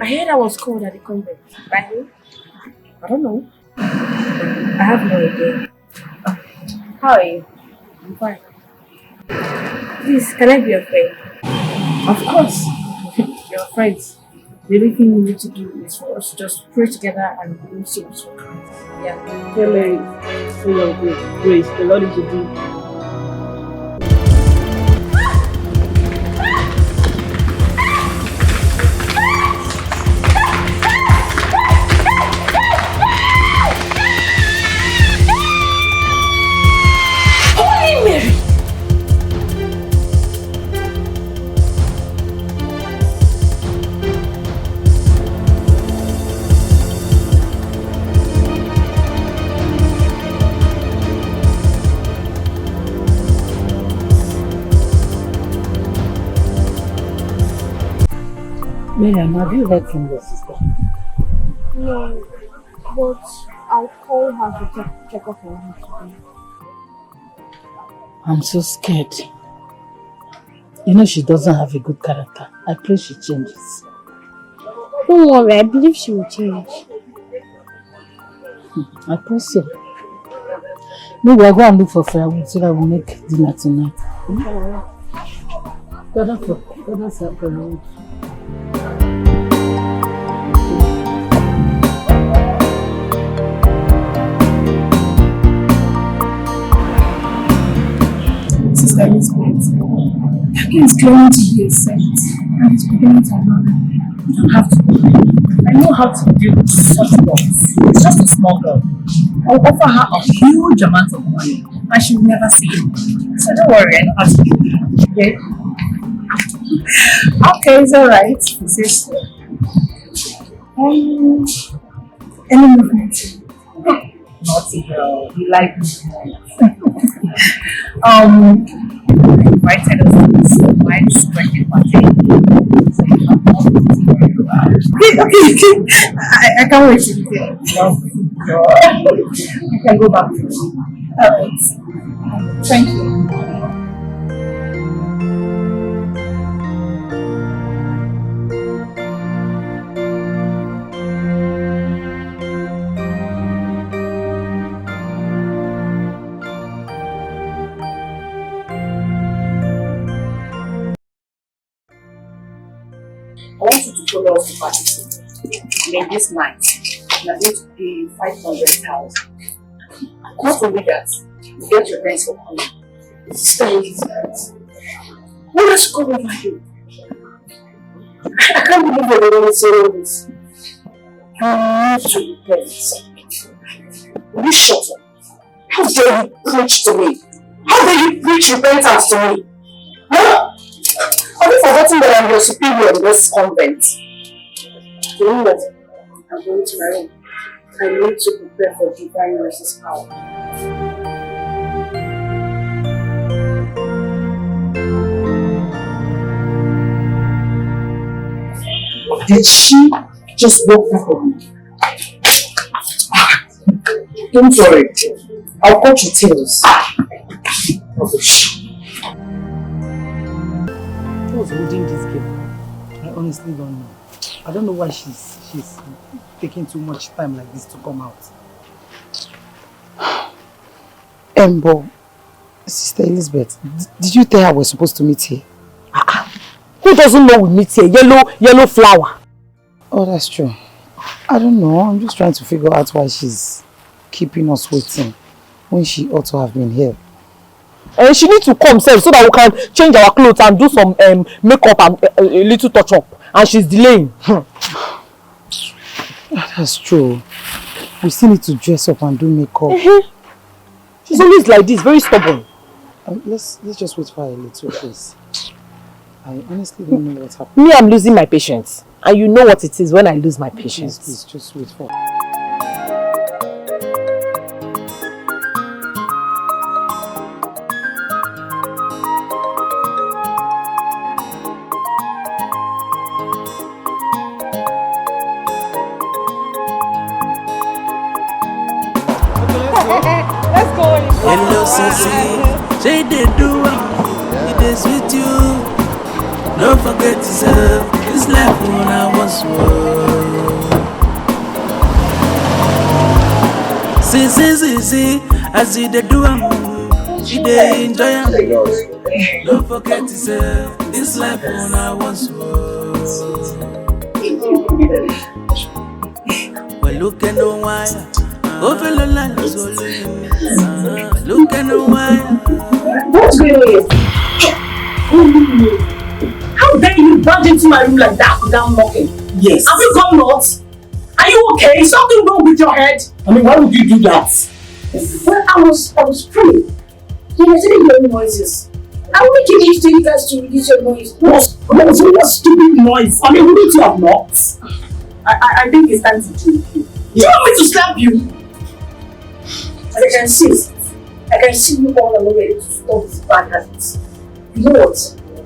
I heard I was called at the convent. By who? I don't know. I have no idea. How are you? I'm fine. Please, can I be your friend? Of course. You're friends. The only thing we need to do is for us to just pray together and we'll see what's going on. Yeah. Hail Mary, full of grace, the Lord is with you. Miriam, have you heard from your sister? No, but I'll call her to check up on her today. I'm so scared. You know she doesn't have a good character. I pray she changes. Don't worry, I believe she will change. I pray so. Maybe I'll go and look for firewood so that we'll make dinner tonight. Gather some firewood. Sister Elizabeth, that is claiming to be a saint and it's beginning to annoy me. You don't have to worry. I know how to deal with such ones. It's just a small girl. I'll offer her a huge amount of money and she will never see it. So don't worry, I know how to deal with it. Okay? Okay, it's alright. He says so. Any movement? Naughty girl, you like me. Invited us to this nice birthday party. Okay. I can't wait to be there. I can go back. Alright. Thank you. I want you to follow us to party. This night, we are going to pay you 500,000. Not only that, you get your rent for coming. Sister Elizabeth, what has come over you? I can't believe you're going to say all this. You need to repent. Will you shut up? How dare you preach to me? How dare you preach repentance to me? Huh? Have you forgotten that I'm your superior in this convent? You know what? I'm going to my room. I need to prepare for divine mercy's power. Did she just walk back on me? Don't worry. I'll cut your tails. Rubbish. What's holding this girl? I honestly don't know. I don't know why she's taking too much time like this to come out. But Sister Elizabeth, did you tell her we're supposed to meet here? Who doesn't know we meet here? Yellow flower. Oh, that's true. I don't know. I'm just trying to figure out why she's keeping us waiting when she ought to have been here. And she needs to come so that we can change our clothes and do some makeup and a little touch up. And she's delaying. That's true. We still need to dress up and do makeup. She's always like this, very stubborn. Let's just wait for her a little, please. I honestly don't know what's happening. Me, I'm losing my patience. And you know what it is when I lose my patience. Please, just wait for her. Let's go. Hello, Sissy. Say they do it is with you. Don't forget yourself. This life when I was see. I see they do she they enjoy it. Don't forget yourself. This life when I was well, look at no wire. Over the line is all look at the wire. What's going on? How dare you barge into my room like that without knocking? Yes. Have you gone nuts? Are you okay? Is something wrong with your head? I mean, why would you do that? Well, I was free. You know, didn't hear any noises. I will make it easy to you guys to reduce your noise. What stupid noise? I mean, wouldn't you have knocked? I think it's time to do it. Do you want me to slap you? I can see you all along ready to stop this bad habits. You know what?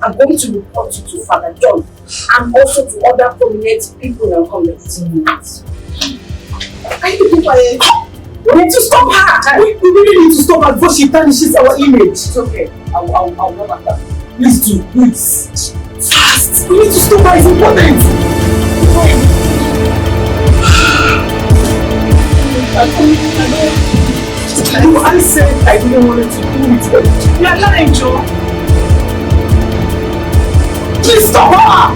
I'm going to report you to Father John and also to other prominent people in our community. Are you keeping quiet? We need to stop her! We really need to stop her before she tarnishes our image. It's okay. I'll not like that. Please do, please. Fast! We need to stop her, it's important! I said I didn't want to do it, but you're lying, Joe. Please stop her!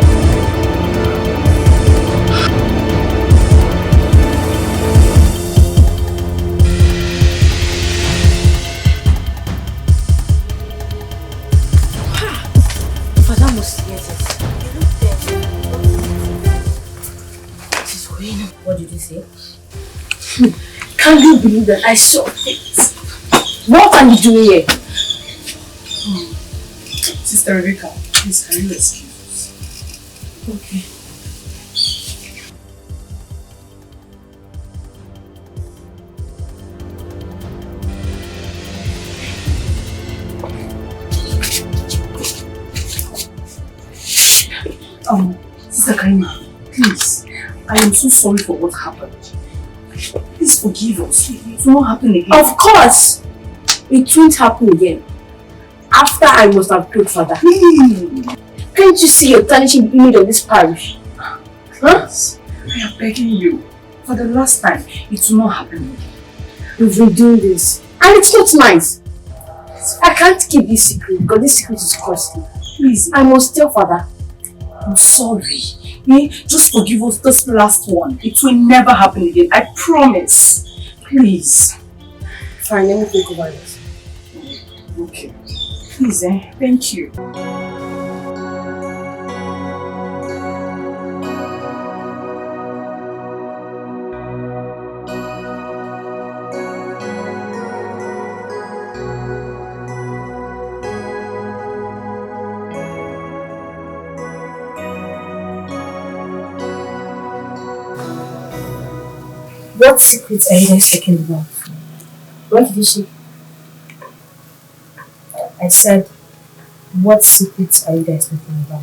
Father must hear this. What is going on? What did you say? Can you believe that I saw it? What are you doing here? Sister Rebecca, please can you excuse us? Okay. Sister Karima, please, I am so sorry for what happened. Please forgive us. It will not happen again. Of course! It won't happen again. After I must have killed Father. Can't you see you're tarnishing the image of this parish? Huh? I am begging you. For the last time, it will not happen again. We've been doing this. And it's not nice. I can't keep this secret because this secret is costly. Please, I must tell Father. I'm sorry. Just forgive us this last one. It will never happen again. I promise. Please. Fine, let me think about this. Okay. Please, thank you. What secrets are you guys talking about? What did you say? I said, what secrets are you guys talking about?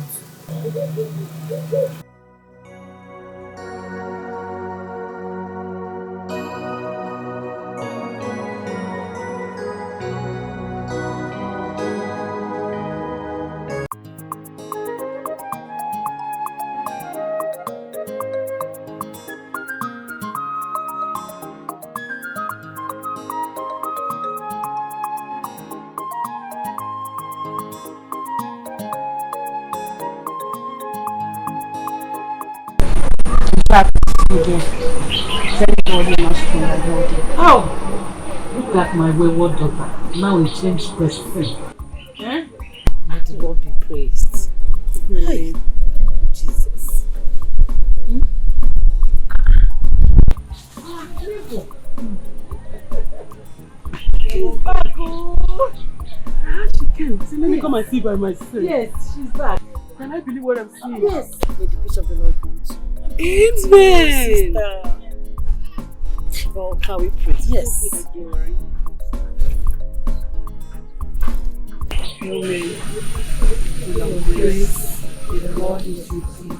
Again. Everybody must be my daughter. Oh! Look at my wayward daughter. Now we change best friend. Eh? May the Lord be praised. Hey. Jesus. She's back, oh! She came. See, let me come and see by myself. Yes, she's back. Can I believe what I'm seeing? Yes. May the peace of the Lord be with you. Amen! Well, can we pray? Yes. Amen. Grace, the Lord is with you.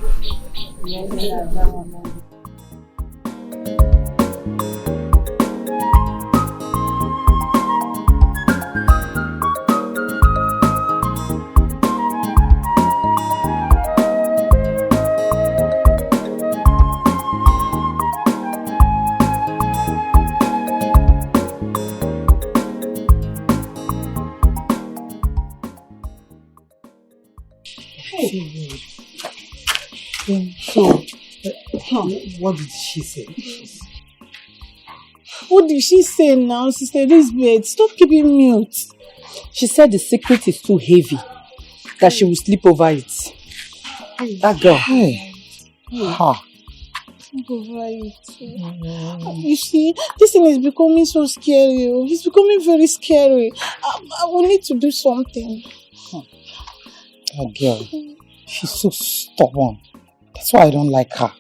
So, what did she say? What did she say now, Sister Elizabeth? Stop keeping mute. She said the secret is too heavy, that she will sleep over it. That girl. Hey. Ha. Sleep over it. You see, this thing is becoming so scary. It's becoming very scary. I will need to do something. That girl, she's so stubborn. That's why I don't like her.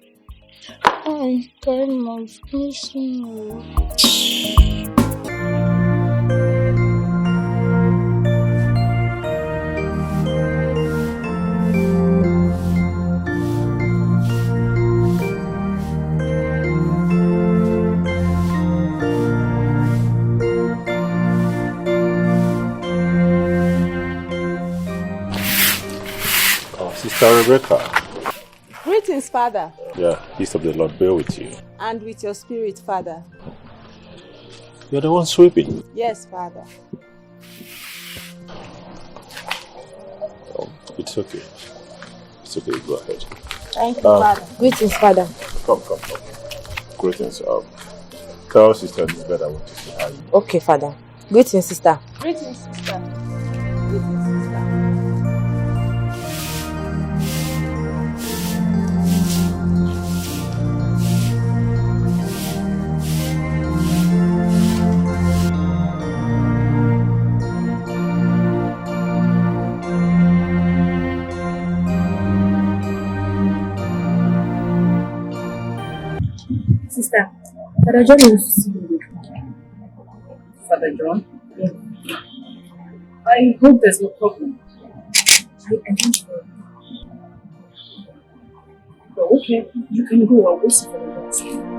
Ay, Karima, finish me. Sister Rebecca. Greetings, Father. Yeah, peace of the Lord be with you. And with your spirit, Father. You're the one sweeping. Yes, Father. Oh, it's okay. It's okay, go ahead. Thank you, Father. Greetings, Father. Come. Greetings. Tell Sister Elizabeth I want to say hi. Okay, Father. Greetings, sister. Greetings, sister. Sister, Father John wants to see you. Father John? Yeah. I hope there's no problem. I don't know. Oh, okay, you can go. I'll go see Father John.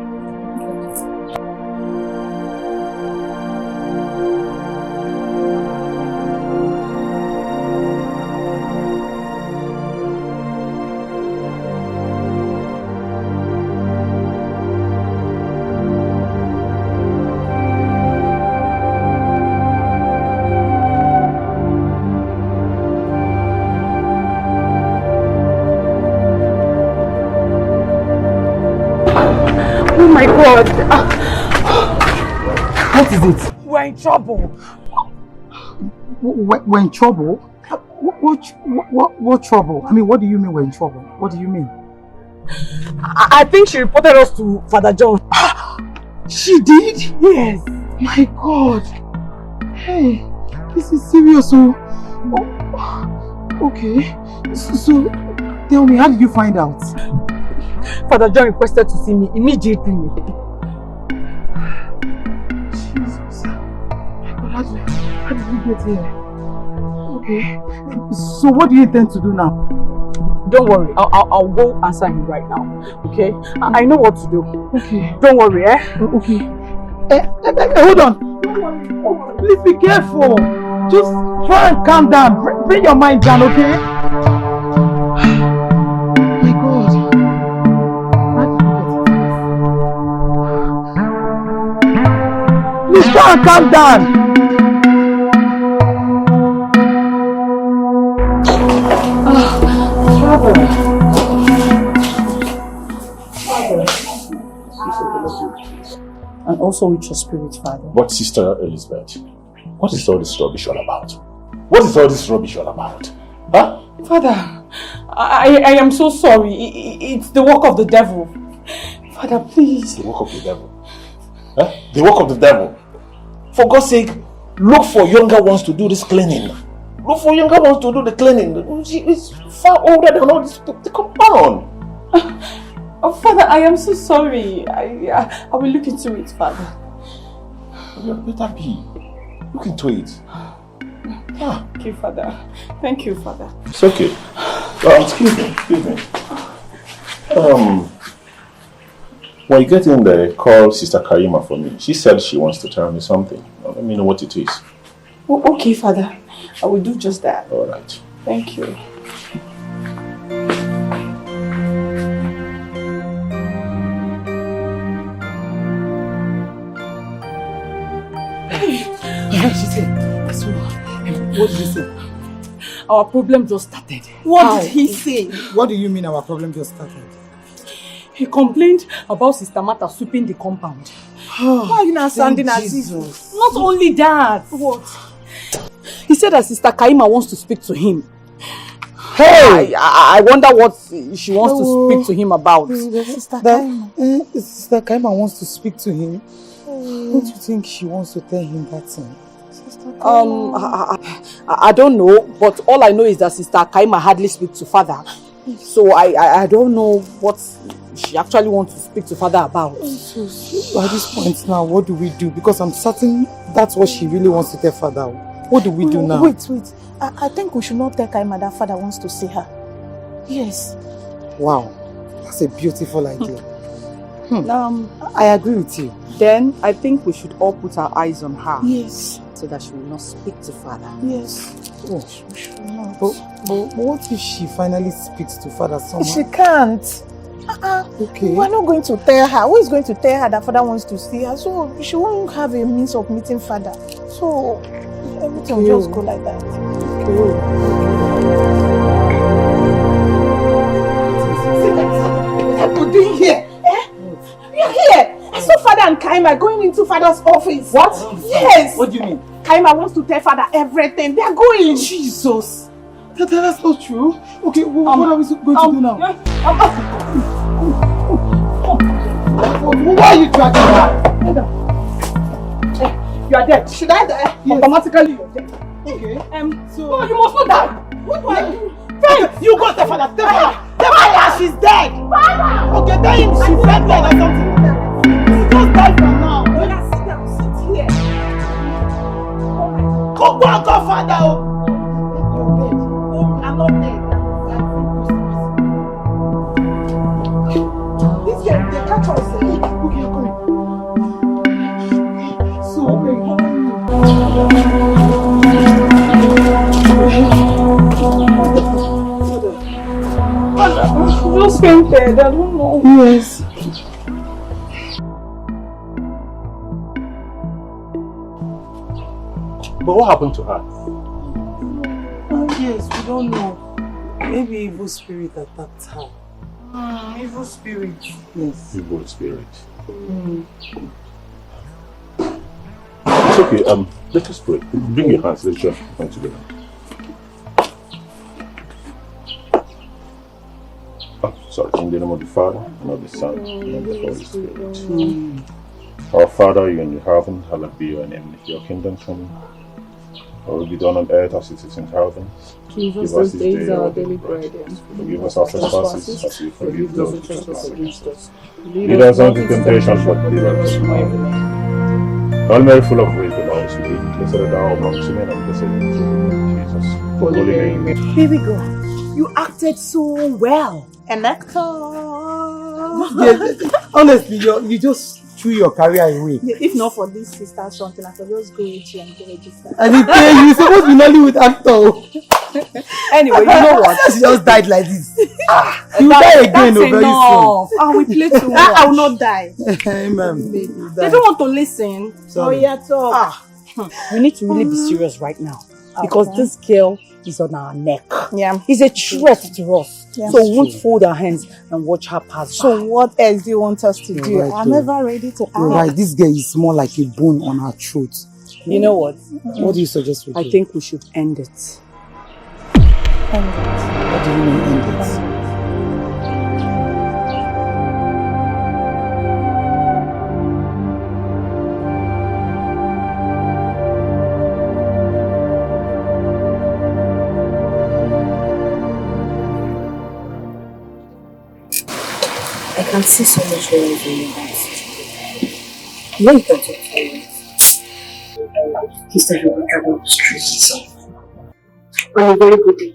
Oh my God! What is it? We're in trouble. We're in trouble? What trouble? I mean, what do you mean we're in trouble? What do you mean? I think she reported us to Father John. She did? Yes. My God. Hey, this is serious. Oh, okay. So, tell me, how did you find out? Father John requested to see me immediately. Jesus. How did you get here? Okay. So what do you intend to do now? Don't worry, I'll go answer him right now. Okay? I know what to do. Okay. Don't worry, eh? Okay. Hold on. Please be careful. Just try and calm down. Bring your mind down, okay? My God. Please try and calm down. And also with your spirit, Father. But Sister Elizabeth, what is all this rubbish all about? What is all this rubbish all about? Huh? Father, I am so sorry. It's the work of the devil. Father, please. The work of the devil? Huh? The work of the devil? For God's sake, look for younger ones to do this cleaning. Look for younger ones to do the cleaning. She is far older than all these people. Come on. Oh, Father, I am so sorry. I will look into it, Father. You better be. Look into it. Thank you, Father. Thank you, Father. It's okay. Excuse me. When you get in there, call Sister Karima for me. She said she wants to tell me something. Let me know what it is. Oh, okay, Father. I will do just that. All right. Thank you. She said, so, what did he say? Our problem just started. What did he say? What do you mean our problem just started? He complained about Sister Martha sweeping the compound. Why are you not sounding as Jesus? Not only that. What? He said that Sister Kaima wants to speak to him. Hey! I wonder what she wants to speak to him about. Sister Kaima wants to speak to him. Don't you think she wants to tell him that thing? I don't know, but all I know is that Sister Kaima hardly speaks to Father. So I don't know what she actually wants to speak to Father about. So at this point now, what do we do? Because I'm certain that's what she really wants to tell Father. What do we do now? Wait. I think we should not tell Kaima that Father wants to see her. Yes. Wow, that's a beautiful idea. I agree with you. Then I think we should all put our eyes on her. Yes. so that she will not speak to father. Yes. Oh, she should not. But what if she finally speaks to father somehow? She can't. Okay. We're not going to tell her. Who is going to tell her that father wants to see her? So she won't have a means of meeting father. So everything will just go like that. What are you doing here? You're here. I saw father and Kaima going into father's office. What? Yes. What do you mean? Kaima wants to tell father everything. They are going. Jesus. That's not true. Okay, what are we going to do now? Why are you dragging her? You are dead. Should I die? Yes. Automatically you're dead. Okay. No, you must not die. What do I do? Friend, you go tell father. Tell father she's dead. Father! Okay, tell him she's dead or something. You just die from now. Sit down. Sit here. Go and call father. I'm not dead. This girl, they catch us. Okay, you're coming. I'm just fainted. I don't know. Yes. But what happened to her? Yes, we don't know. Maybe evil spirit attacked her. Evil spirit. Yes. Evil spirit. It's okay, let us pray. Bring your hands, let's join together. Oh, sorry, in the name of the Father, and of the Son, and of the Holy Spirit. Our Father, you in heaven, hallowed be your name. Your kingdom come. Or will be done on earth as it is in heaven. Give us this day our daily bread, and forgive us our trespasses as we forgive those who trespass against us. Lead us not into temptation, but deliver us from evil. Hail Mary, full of grace, the Lord is with you. Blessed art thou amongst women, and blessed is the fruit of Jesus. Holy Mary. Here we go. You acted so well. An actor. Honestly, you just threw your career away. If not for this sister something, I could just go with you and get registered. And you're supposed to be Nollywood actor. Anyway, you know what? She just died like this. You die again very soon. We play too much. I will not die. Amen. They don't want to listen. Sorry. Oh yeah, talk. We need to really be serious right now. Because this girl is on our neck. Yeah. It's a threat to us. Yeah. So we won't fold our hands and watch her pass by. So what else do you want us to do? Right, I'm ever ready to act. You're right. This girl is more like a bone on her throat. You know what? What do you suggest we do? I think we should end it. End it. What do you mean end it? I can see so much love in your eyes. You know you can talk for me. He said he would travel up the street himself. On a very good day,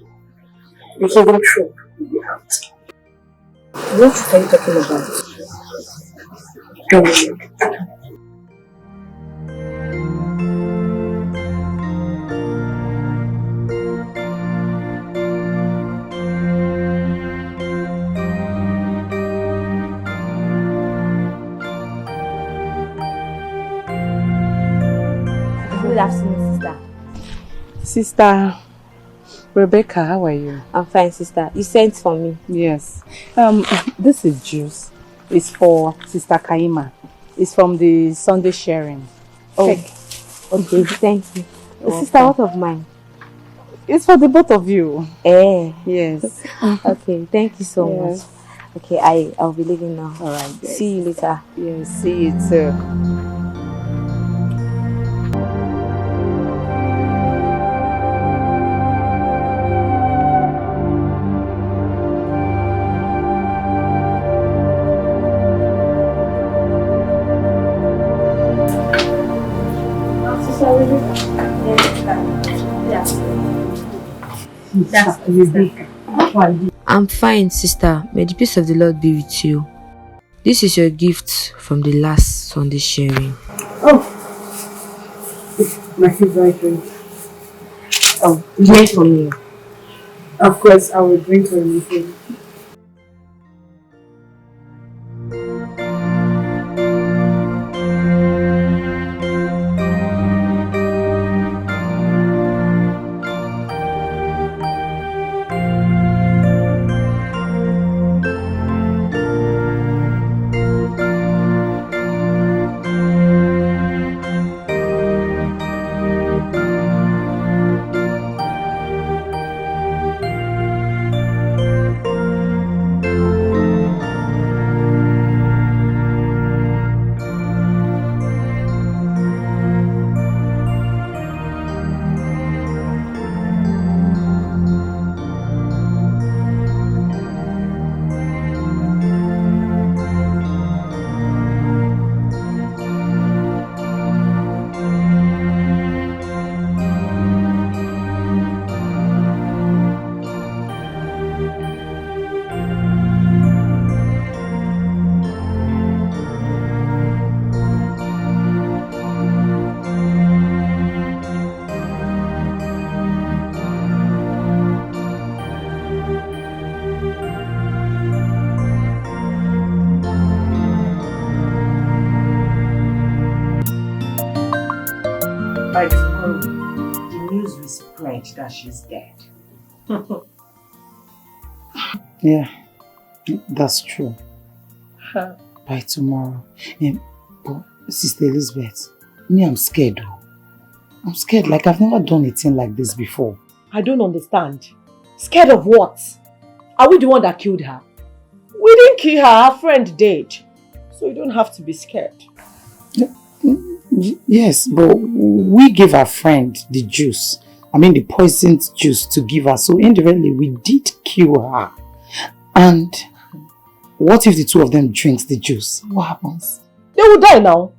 the hidden trope will be out. What are you talking about? Don't worry. Good afternoon, sister. Sister Rebecca, how are you? I'm fine, sister. You sent for me. Yes. This is juice. It's for Sister Kaima. It's from the Sunday sharing. Oh, okay. Thank you. Sister, what of mine? It's for the both of you. Yes. Okay, thank you so much. Okay, I'll be leaving now. All right. Guys. See you later. Yes, see you too. I'm fine, sister. May the peace of the Lord be with you. This is your gift from the last Sunday sharing. Oh, My favorite drink. Oh, drink for me. Of course, I will drink for you. By tomorrow, the news will spread that she's dead. Yeah, that's true. By tomorrow. But Sister Elizabeth, me, I'm scared though. I'm scared like I've never done a thing like this before. I don't understand. Scared of what? Are we the one that killed her? We didn't kill her, her friend did. So you don't have to be scared. Yes, but we gave our friend the juice. I mean the poisoned juice to give her. So indirectly, we did kill her. And what if the two of them drinks the juice? What happens? They will die now.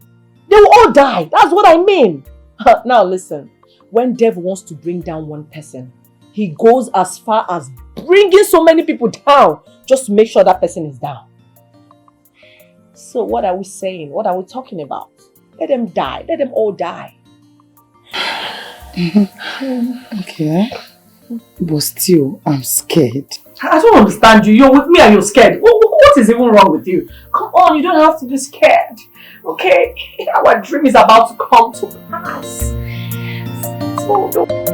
They will all die. That's what I mean. Now listen. When devil wants to bring down one person, he goes as far as bringing so many people down just to make sure that person is down. So what are we saying? What are we talking about? Let them die. Let them all die. Okay. But still, I'm scared. I don't understand you. You're with me and you're scared. What is even wrong with you? Come on, you don't have to be scared. Okay? Our dream is about to come to pass. So don't...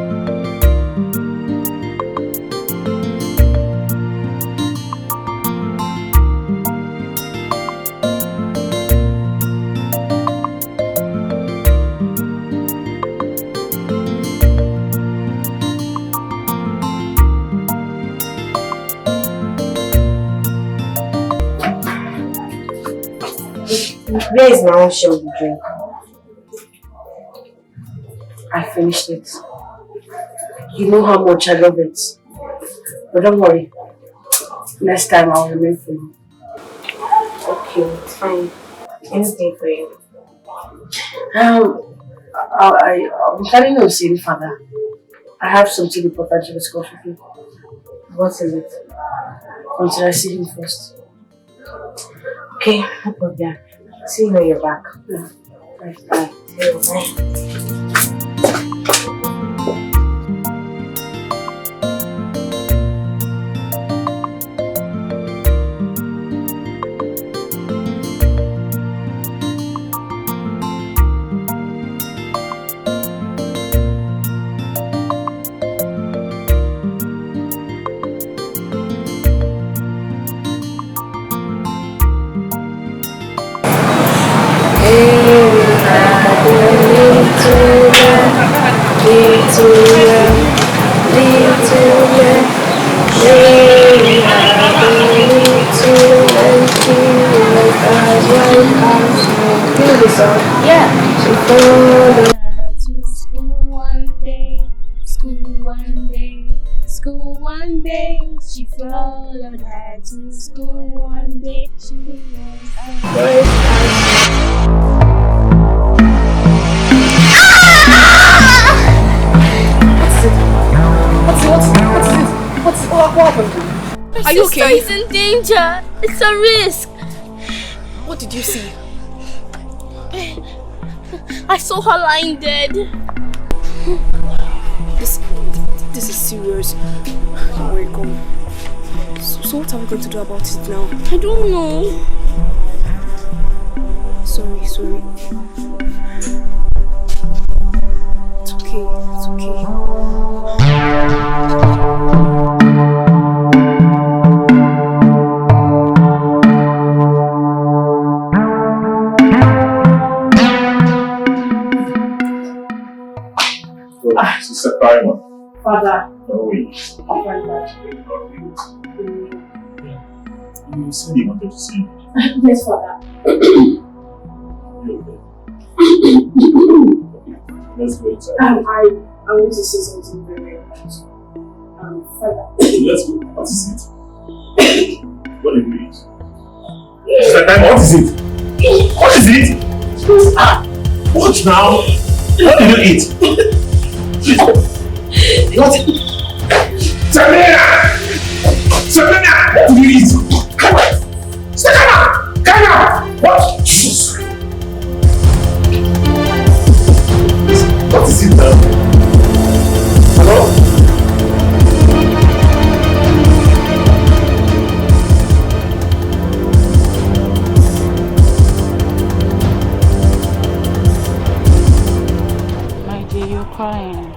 Where is my own share of the drink? I finished it. You know how much I love it. But don't worry. Next time I'll remain for you. Okay, it's fine. Anything for you. I'm planning on seeing Father. I have something important to discuss with you. What is it? Until I see him first. Okay, no problem. See you when you're back. Bye. Bye. She followed her to school one day. She What happened? Are you okay? My sister is in danger. It's a risk. What did you see? I saw her lying dead. This is serious. Don't worry, come. So what are we going to do about it now? I don't know. Sorry. It's okay. Sister Karima. Father. Oh, Father. You said you wanted to see me. Yes, Father. Let's go inside. I want to say something very important. Father. Let's go. What is it? What did you eat? Sister Karima, what is it? What is it? What now? What did you eat? What? Samina! What did you eat? Come on! What? What is it now? Hello? My dear, you're crying.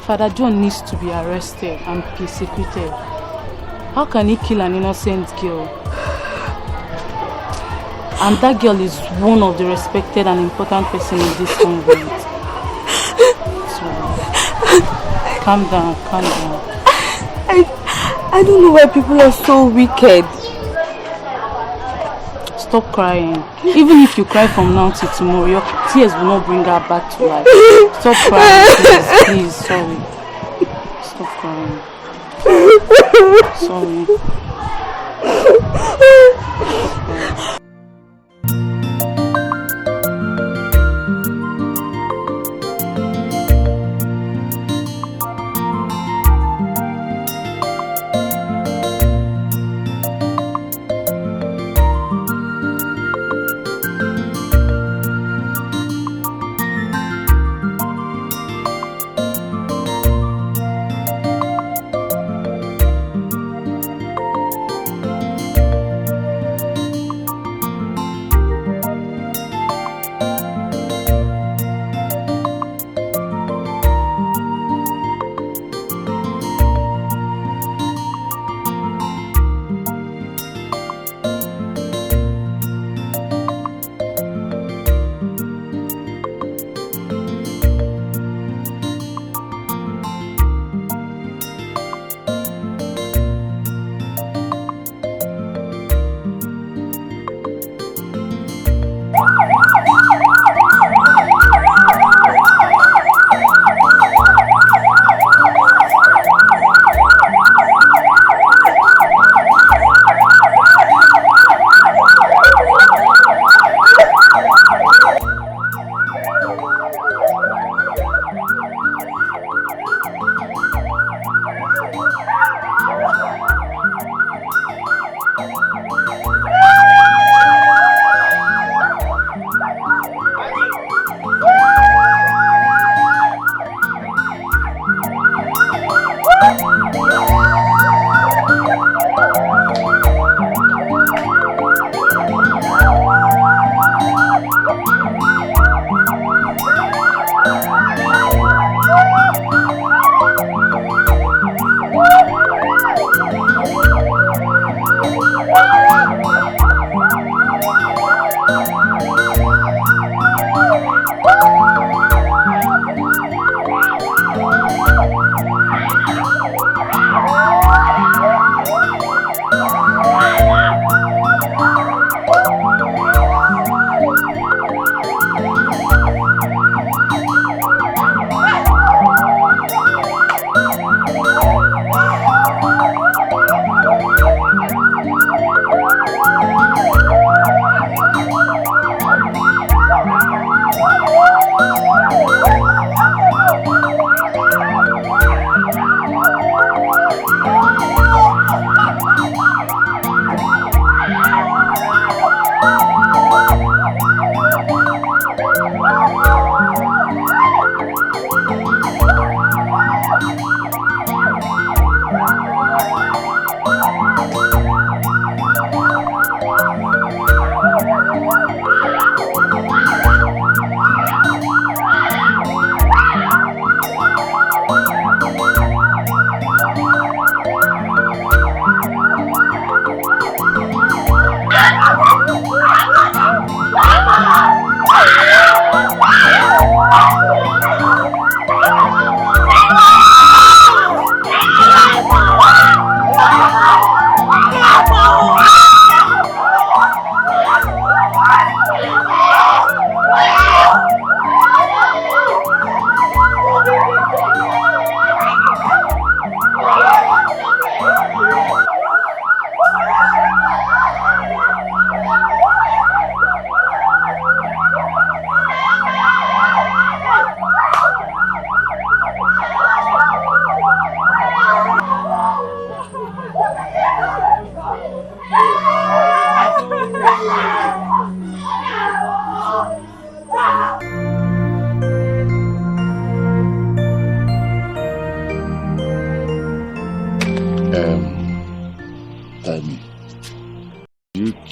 Father John needs to be arrested and persecuted. How can he kill an innocent girl? And that girl is one of the respected and important person in this convent. So, calm down. I don't know why people are so wicked. Stop crying. Even if you cry from now till tomorrow, your tears will not bring her back to life. Stop crying, please. Sorry. Stop crying. Sorry.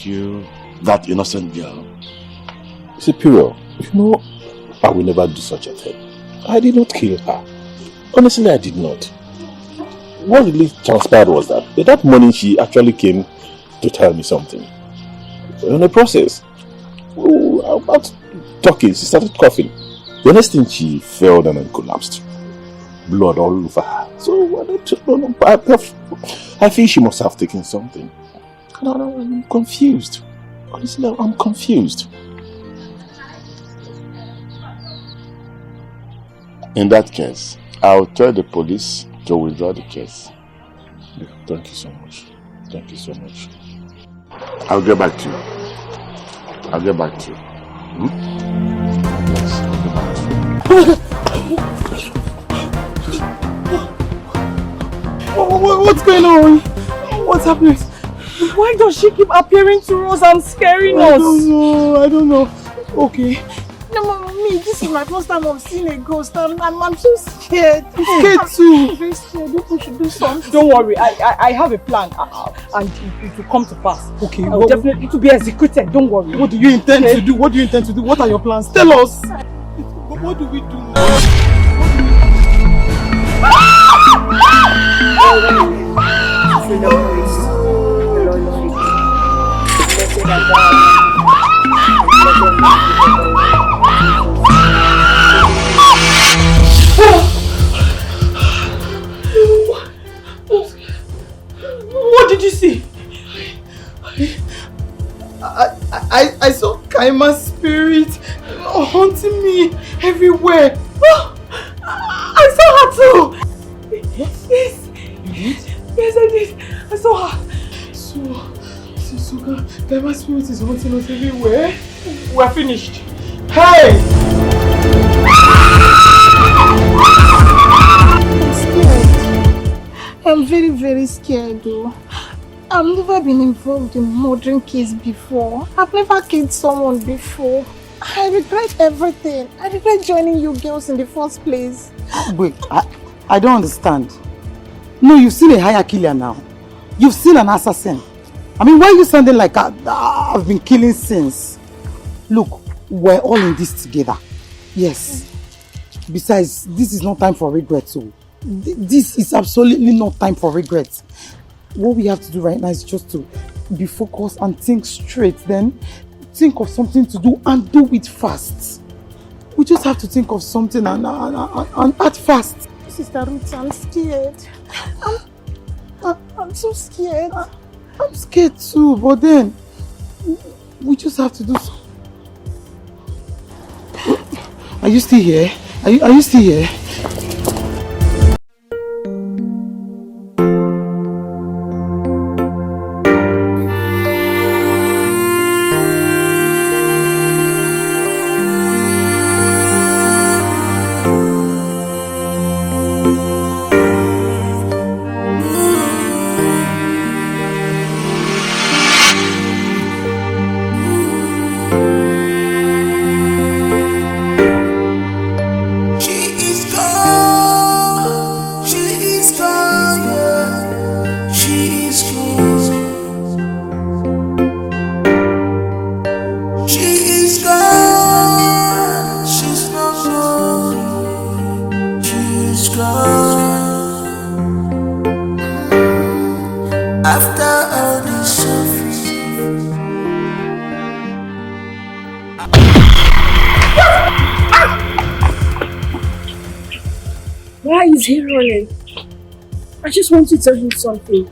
kill that innocent girl? Superior, you know, I will never do such a thing. I did not kill her. Honestly, I did not. What really transpired was that morning she actually came to tell me something. In the process, about talking, she started coughing. The next thing, she fell down and collapsed. Blood all over her. So I think she must have taken something. I'm confused. Honestly, I'm confused. In that case, I'll tell the police to withdraw the case. Thank you so much. Thank you so much. I'll get back to you. I'll get back to you. Yes, I'll get back to you. What's going on? What's happening? Why does she keep appearing to us and scaring us? I don't know. Okay. No, Mommy, this is my first time of seeing a ghost. I'm so scared. I'm scared too. I'm very scared. We should do something. Don't worry, I have a plan and it will come to pass. Okay. Definitely, it will be executed. Don't worry. What do you intend to do? What do you intend to do? What are your plans? Tell us. What do we do now? What did you see? I saw Kaima's spirit haunting me everywhere. I saw her too. Yes. You did? Yes, I did. I saw her. So Kaima's spirit is haunting us everywhere. We're finished. Hey! I'm scared. I'm very, very scared though. I've never been involved in murdering case before. I've never killed someone before. I regret everything. I regret joining you girls in the first place. Wait, I don't understand. No, you've seen a higher killer now. You've seen an assassin. I mean, why are you sounding like I've been killing since? Look, we're all in this together. Yes. Besides, this is not time for regrets. So this is absolutely not time for regrets. What we have to do right now is just to be focused and think straight. Then think of something to do and do it fast. We just have to think of something and act fast. Sister Ruth, I'm scared. I'm so scared. I'm scared too, but then we just have to do something. Are you still here? Are you still here? Why is he running? I just want to tell him something.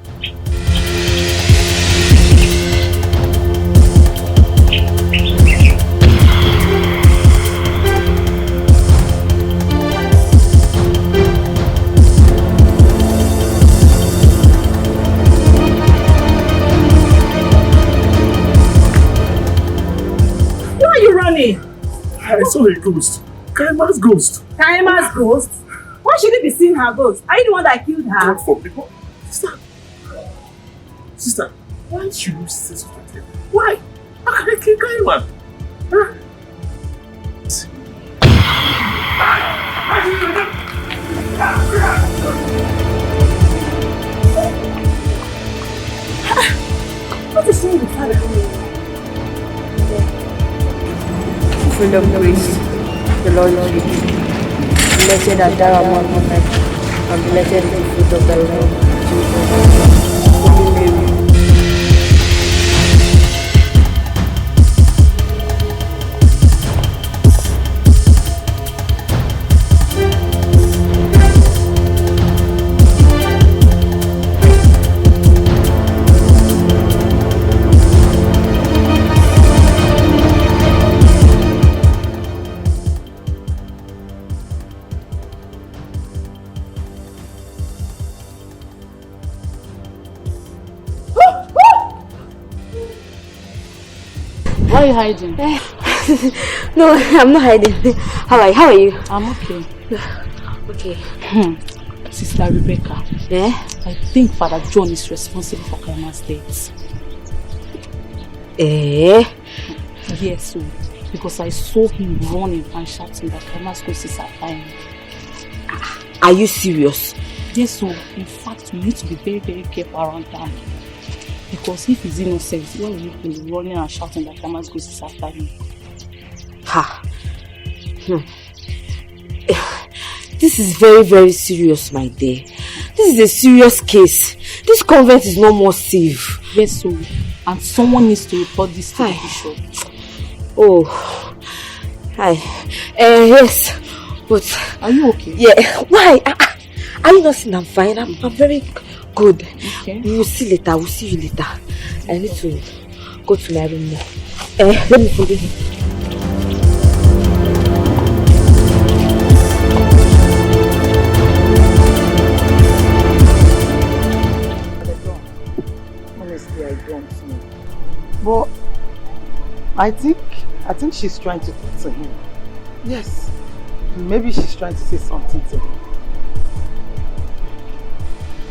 Why are you running? I saw a ghost. Kaima's ghost. Kaima's ghost? Why should he be seeing her ghost? Are you the one that killed her? God forbid. Sister, why should you say such a thing? Why? How can I kill Kaima? Huh? What is wrong with her? full of grace, the Lord is with you. Blessed art thou among women, and blessed is the fruit of thy womb, Jesus. Holy Mary, Why are you hiding? No, I'm not hiding. How are you? I'm okay. Okay. Sister Rebecca. Yeah? I think Father John is responsible for Kaima's death. Yes, so because I saw him running and shouting that Kaima's ghosts are dying. Are you serious? Yes, so in fact we need to be very, very careful around him. Because if he's innocent, why will you be running and shouting that Kaima's ghosts are dying? This is very, very serious, my dear. This is a serious case. This convent is no more safe. Yes, so and someone needs to report this to the bishop. Oh, hi. Yes, but are you okay? Yeah. Why? Are you not seeing I'm fine? I'm very good. Okay. We will see later. We'll see you later. I need to go to my room now. Let me follow you. Honestly, I don't know. But I think she's trying to talk to him. Yes. Maybe she's trying to say something to him.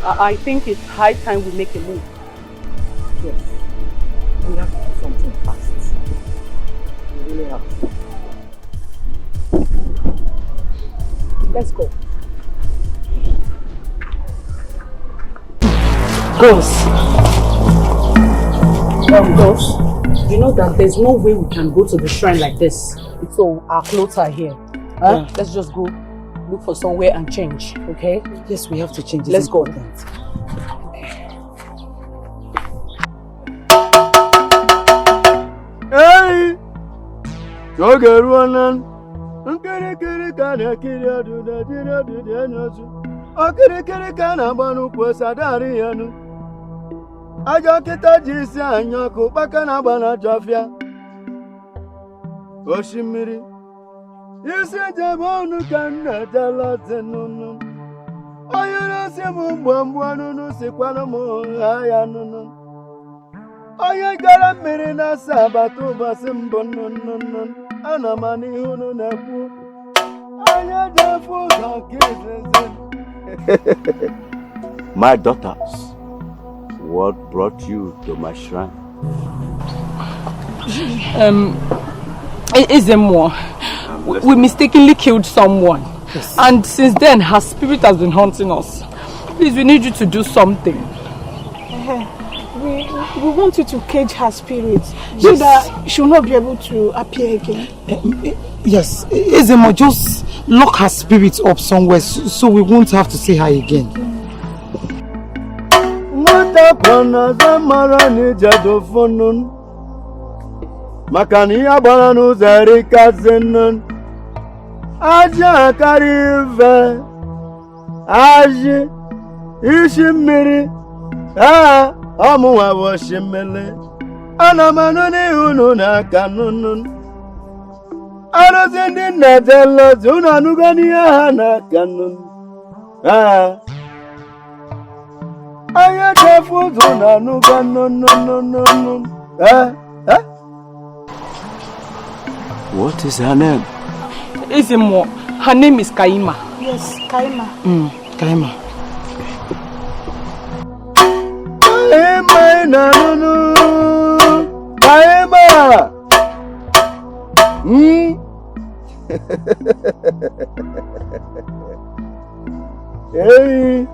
I think it's high time we make a move. Yes. We have to do something fast. We really have to. Let's go. Girls. Girls, you know that there's no way we can go to the shrine like this. So our clothes are here. Yeah. Let's just go look for somewhere and change, okay? Yes, we have to change. Let's go. Hey! Jogeruanan. Nkirikiri kana kiri aduda dina duda nyosu. Okirikiri kana banu posadari yanu. Ajo kita jisi anyaku baka na bana jafia. Oshimiri. Isi jabonu kana jalate nunu. Oyuna simu mbwambwa nunu sikwano mo haya nunu. Oye gara mmiri na sabatu basi mbọ nunu. Ana mani hunu nebu. Anya jafu kakizeze. My daughters, what brought you to my shrine? Izemo, we mistakenly killed someone. Yes. And since then, her spirit has been haunting us. Please, we need you to do something. We want you to cage her spirit so that she will not be able to appear again. Yes, Izemo, just lock her spirit up somewhere so we won't have to see her again. Makani abalanu zerika zinun aja karive aji ishimiri amuwa washimele anamanuni unu na kanunun arozindi netelo zuna nugani na kanun aya tefu zuna nuganun What is her name? Izemo, her name is Kaima. Yes, Kaima. Kaima. Kaima nanunu. Kaima. Hey.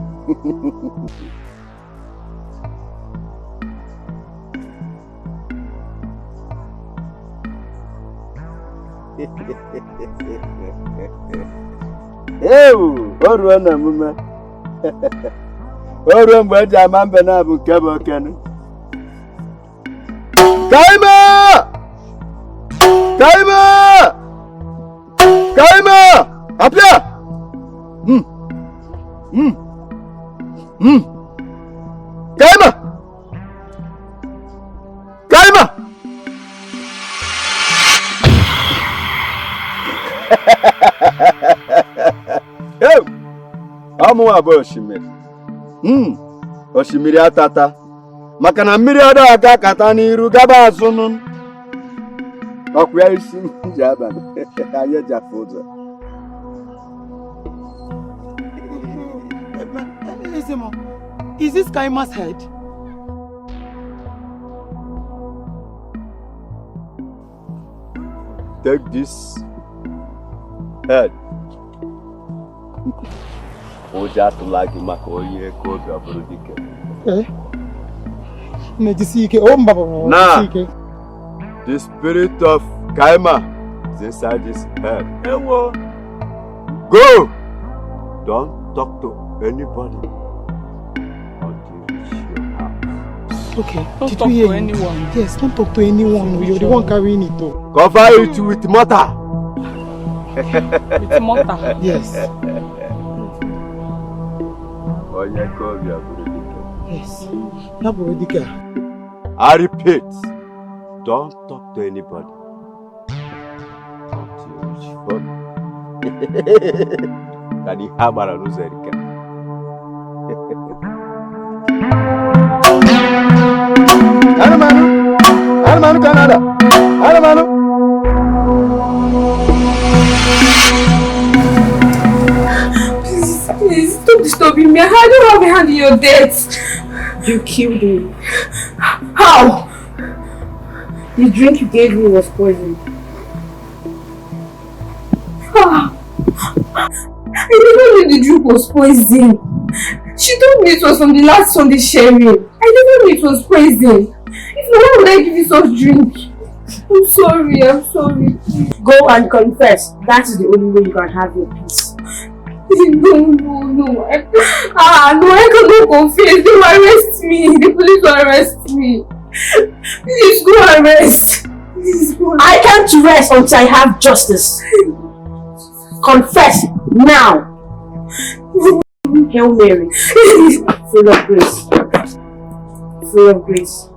Ewu, oru na mume. Oru mgbe eji ama mbe na bụ nke bụ okenu. Kaima! Kaima! Kaima! Apia! Kaima! Kaima! Hey! Amu abo oshimiri. Oshimiri atata. Maka na mmiri ada aga kata n'iru gaba azụ nụ. Ọkụ ya isi ji abalị. Anyị ji afọ ụzọ. Ezemo, is this Kaima's head? Take this head. Oja atụlagị maka onye ka obi ọ bụrụ dike. Now, the spirit of Kaima is inside this head. Go! Don't talk to anybody until you reach your house. Okay, don't talk to anyone. Yes, don't talk to anyone. You're the one carrying it though. Cover it with mortar. With mortar? Yes. Yes. I repeat, don't talk to anybody until you reach home. Can you have a loser? Almanu Canada. Almanu. Please, stop disturbing me. I don't have a hand in your death. You killed me. How? The drink you gave me was poison. I never knew the drink was poison. She told me it was from the last Sunday sharing. I never knew it was poison. If not, why would I give you such drink? I'm sorry. Go and confess. That is the only way you can have your peace. No. I cannot confess. They will arrest me. The police will arrest me. Please go arrest. I can't rest until I have justice. Confess now. Hail Mary, full of grace. Full of grace.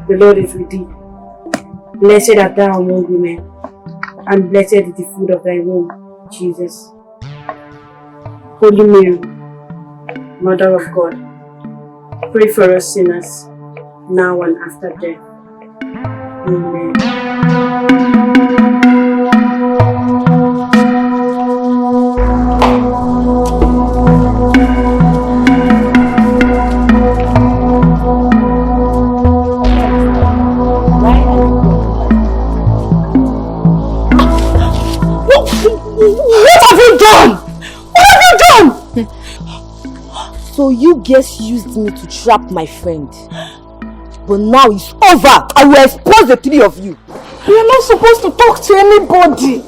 The Lord is with thee. Blessed art thou among women, and blessed is the fruit of thy womb, Jesus. Holy Mary, Mother of God, pray for us sinners, now and after death. Amen. What have you done? What have you done? So you guys used me to trap my friend. But now it's over. I will expose the three of you. You're not supposed to talk to anybody.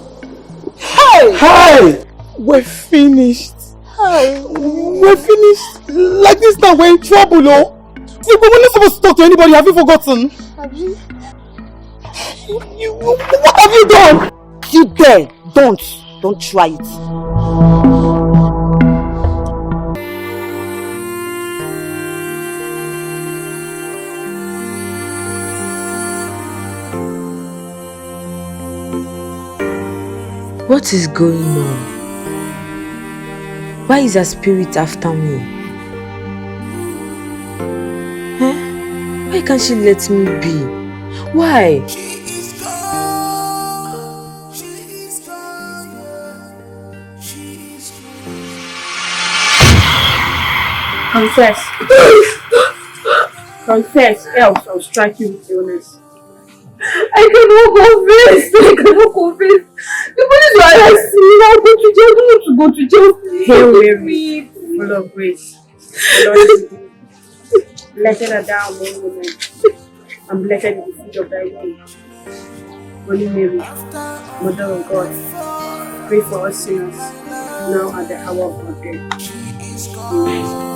Hey! We're finished. We're finished. Like this now, we're in trouble, oh. See, but we're not supposed to talk to anybody. Have you forgotten? Have you? What have you done? You there. Don't try it. What is going on? Why is her spirit after me? Why can't she let me be? Why? Confess. Confess, else I'll strike you with illness. I cannot confess. The police will arrest me. I'll go to jail. I don't want to go to jail. Hail Mary, full of grace. The Lord is with thee. Blessed art thou among women, and blessed is the fruit of thy womb. Holy Mary, Mother of God, pray for us sinners, now at the hour of our death. Amen.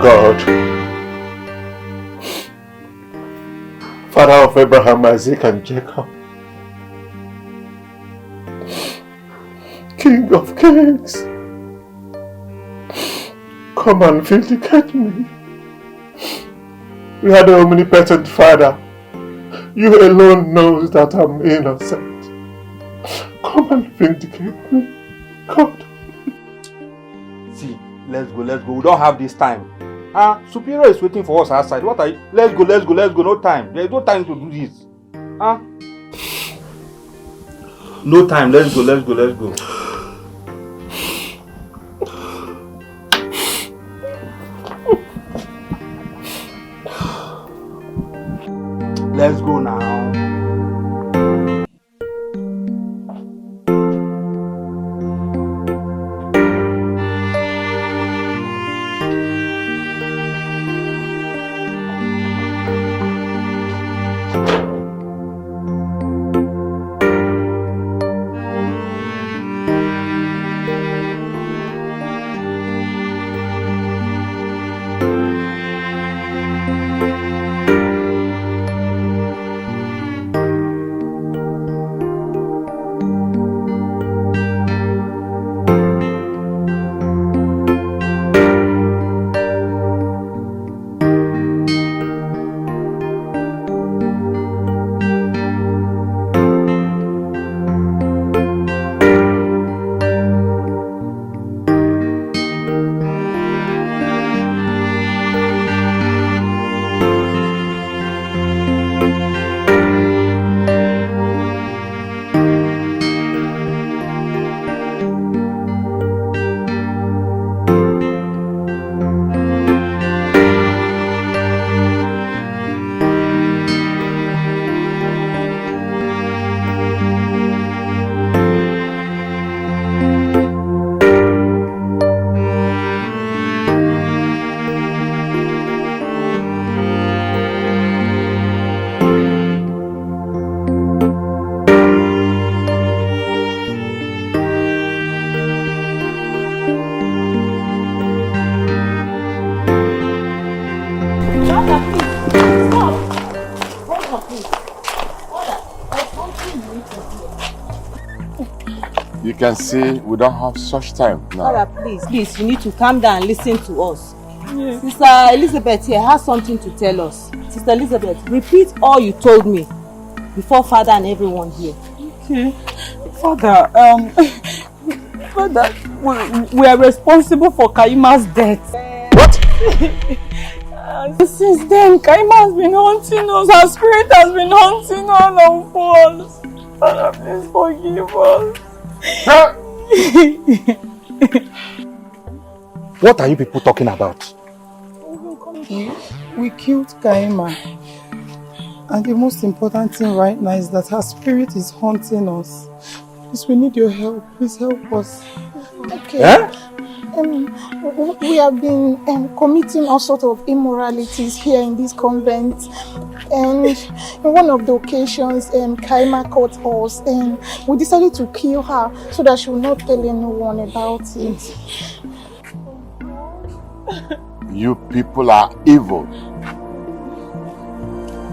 God, Father of Abraham, Isaac, and Jacob, King of Kings, come and vindicate me. You are the omnipotent Father. You alone knows that I'm innocent. Come and vindicate me, God. See, let's go. We don't have this time. Superior is waiting for us outside. What are you? Let's go. No time. There's no time to do this. No time. Let's go. Let's go. Let's go now. You can see we don't have such time now. Father, please, you need to calm down and listen to us. Yes. Sister Elizabeth here has something to tell us. Sister Elizabeth, repeat all you told me before Father and everyone here. Okay. Father, Father, we are responsible for Kaima's death. What? Since then, Kaima has been haunting us. Her spirit has been haunting all of us. Father, please forgive us. What are you people talking about? We killed Kaima. And the most important thing right now is that her spirit is haunting us. Please, we need your help. Please help us. Okay. We have been committing all sorts of immoralities here in this convent, and in one of the occasions Kaima caught us, and we decided to kill her so that she will not tell anyone about it. You people are evil.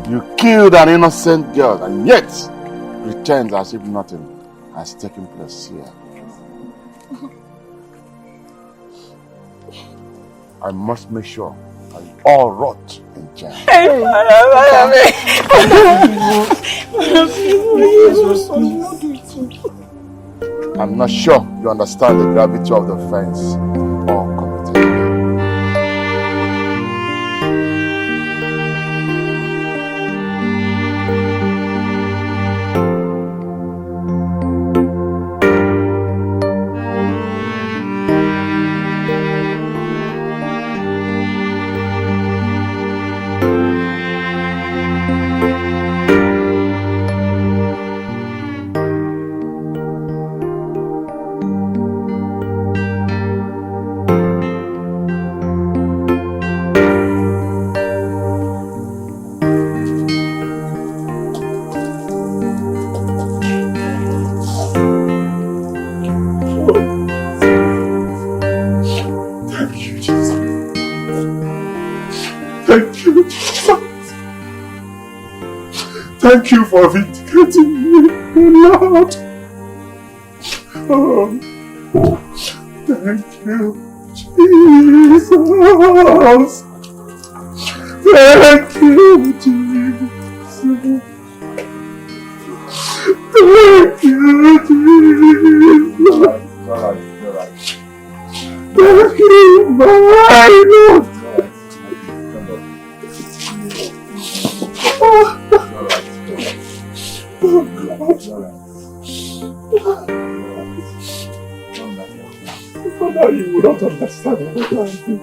You killed an innocent girl and yet pretend as if nothing has taken place here. I must make sure that you all rot in jail. I'm not sure you understand the gravity of the offense all committed. Thank you for vindicating me, Lord. Oh, thank you, Jesus. Thank you, Jesus. Thank you, Jesus. Thank you, my Lord. Father, you will not understand what I'm doing.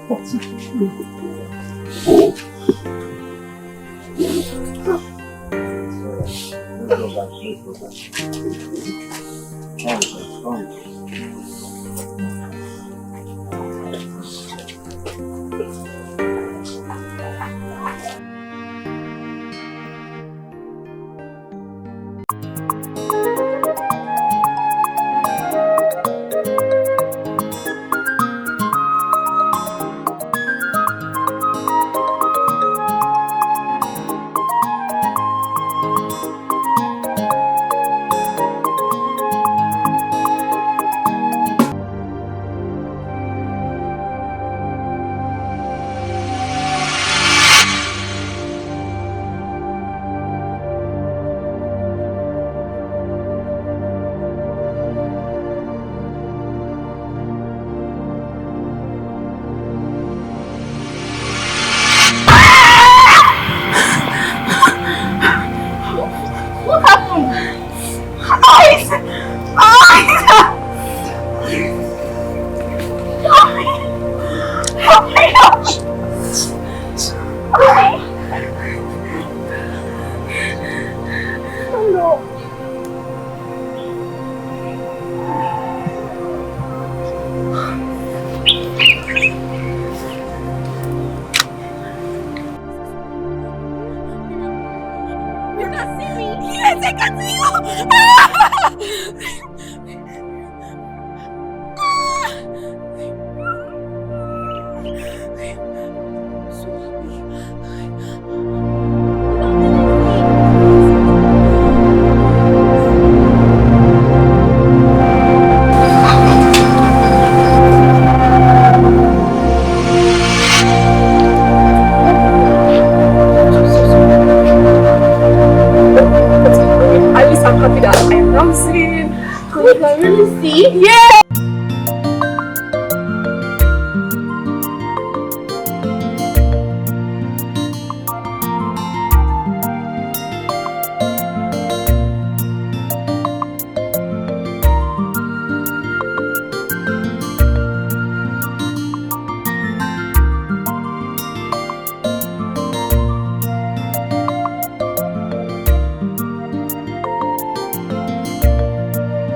At least I'm happy that I am dancing. Could I really see? Yeah!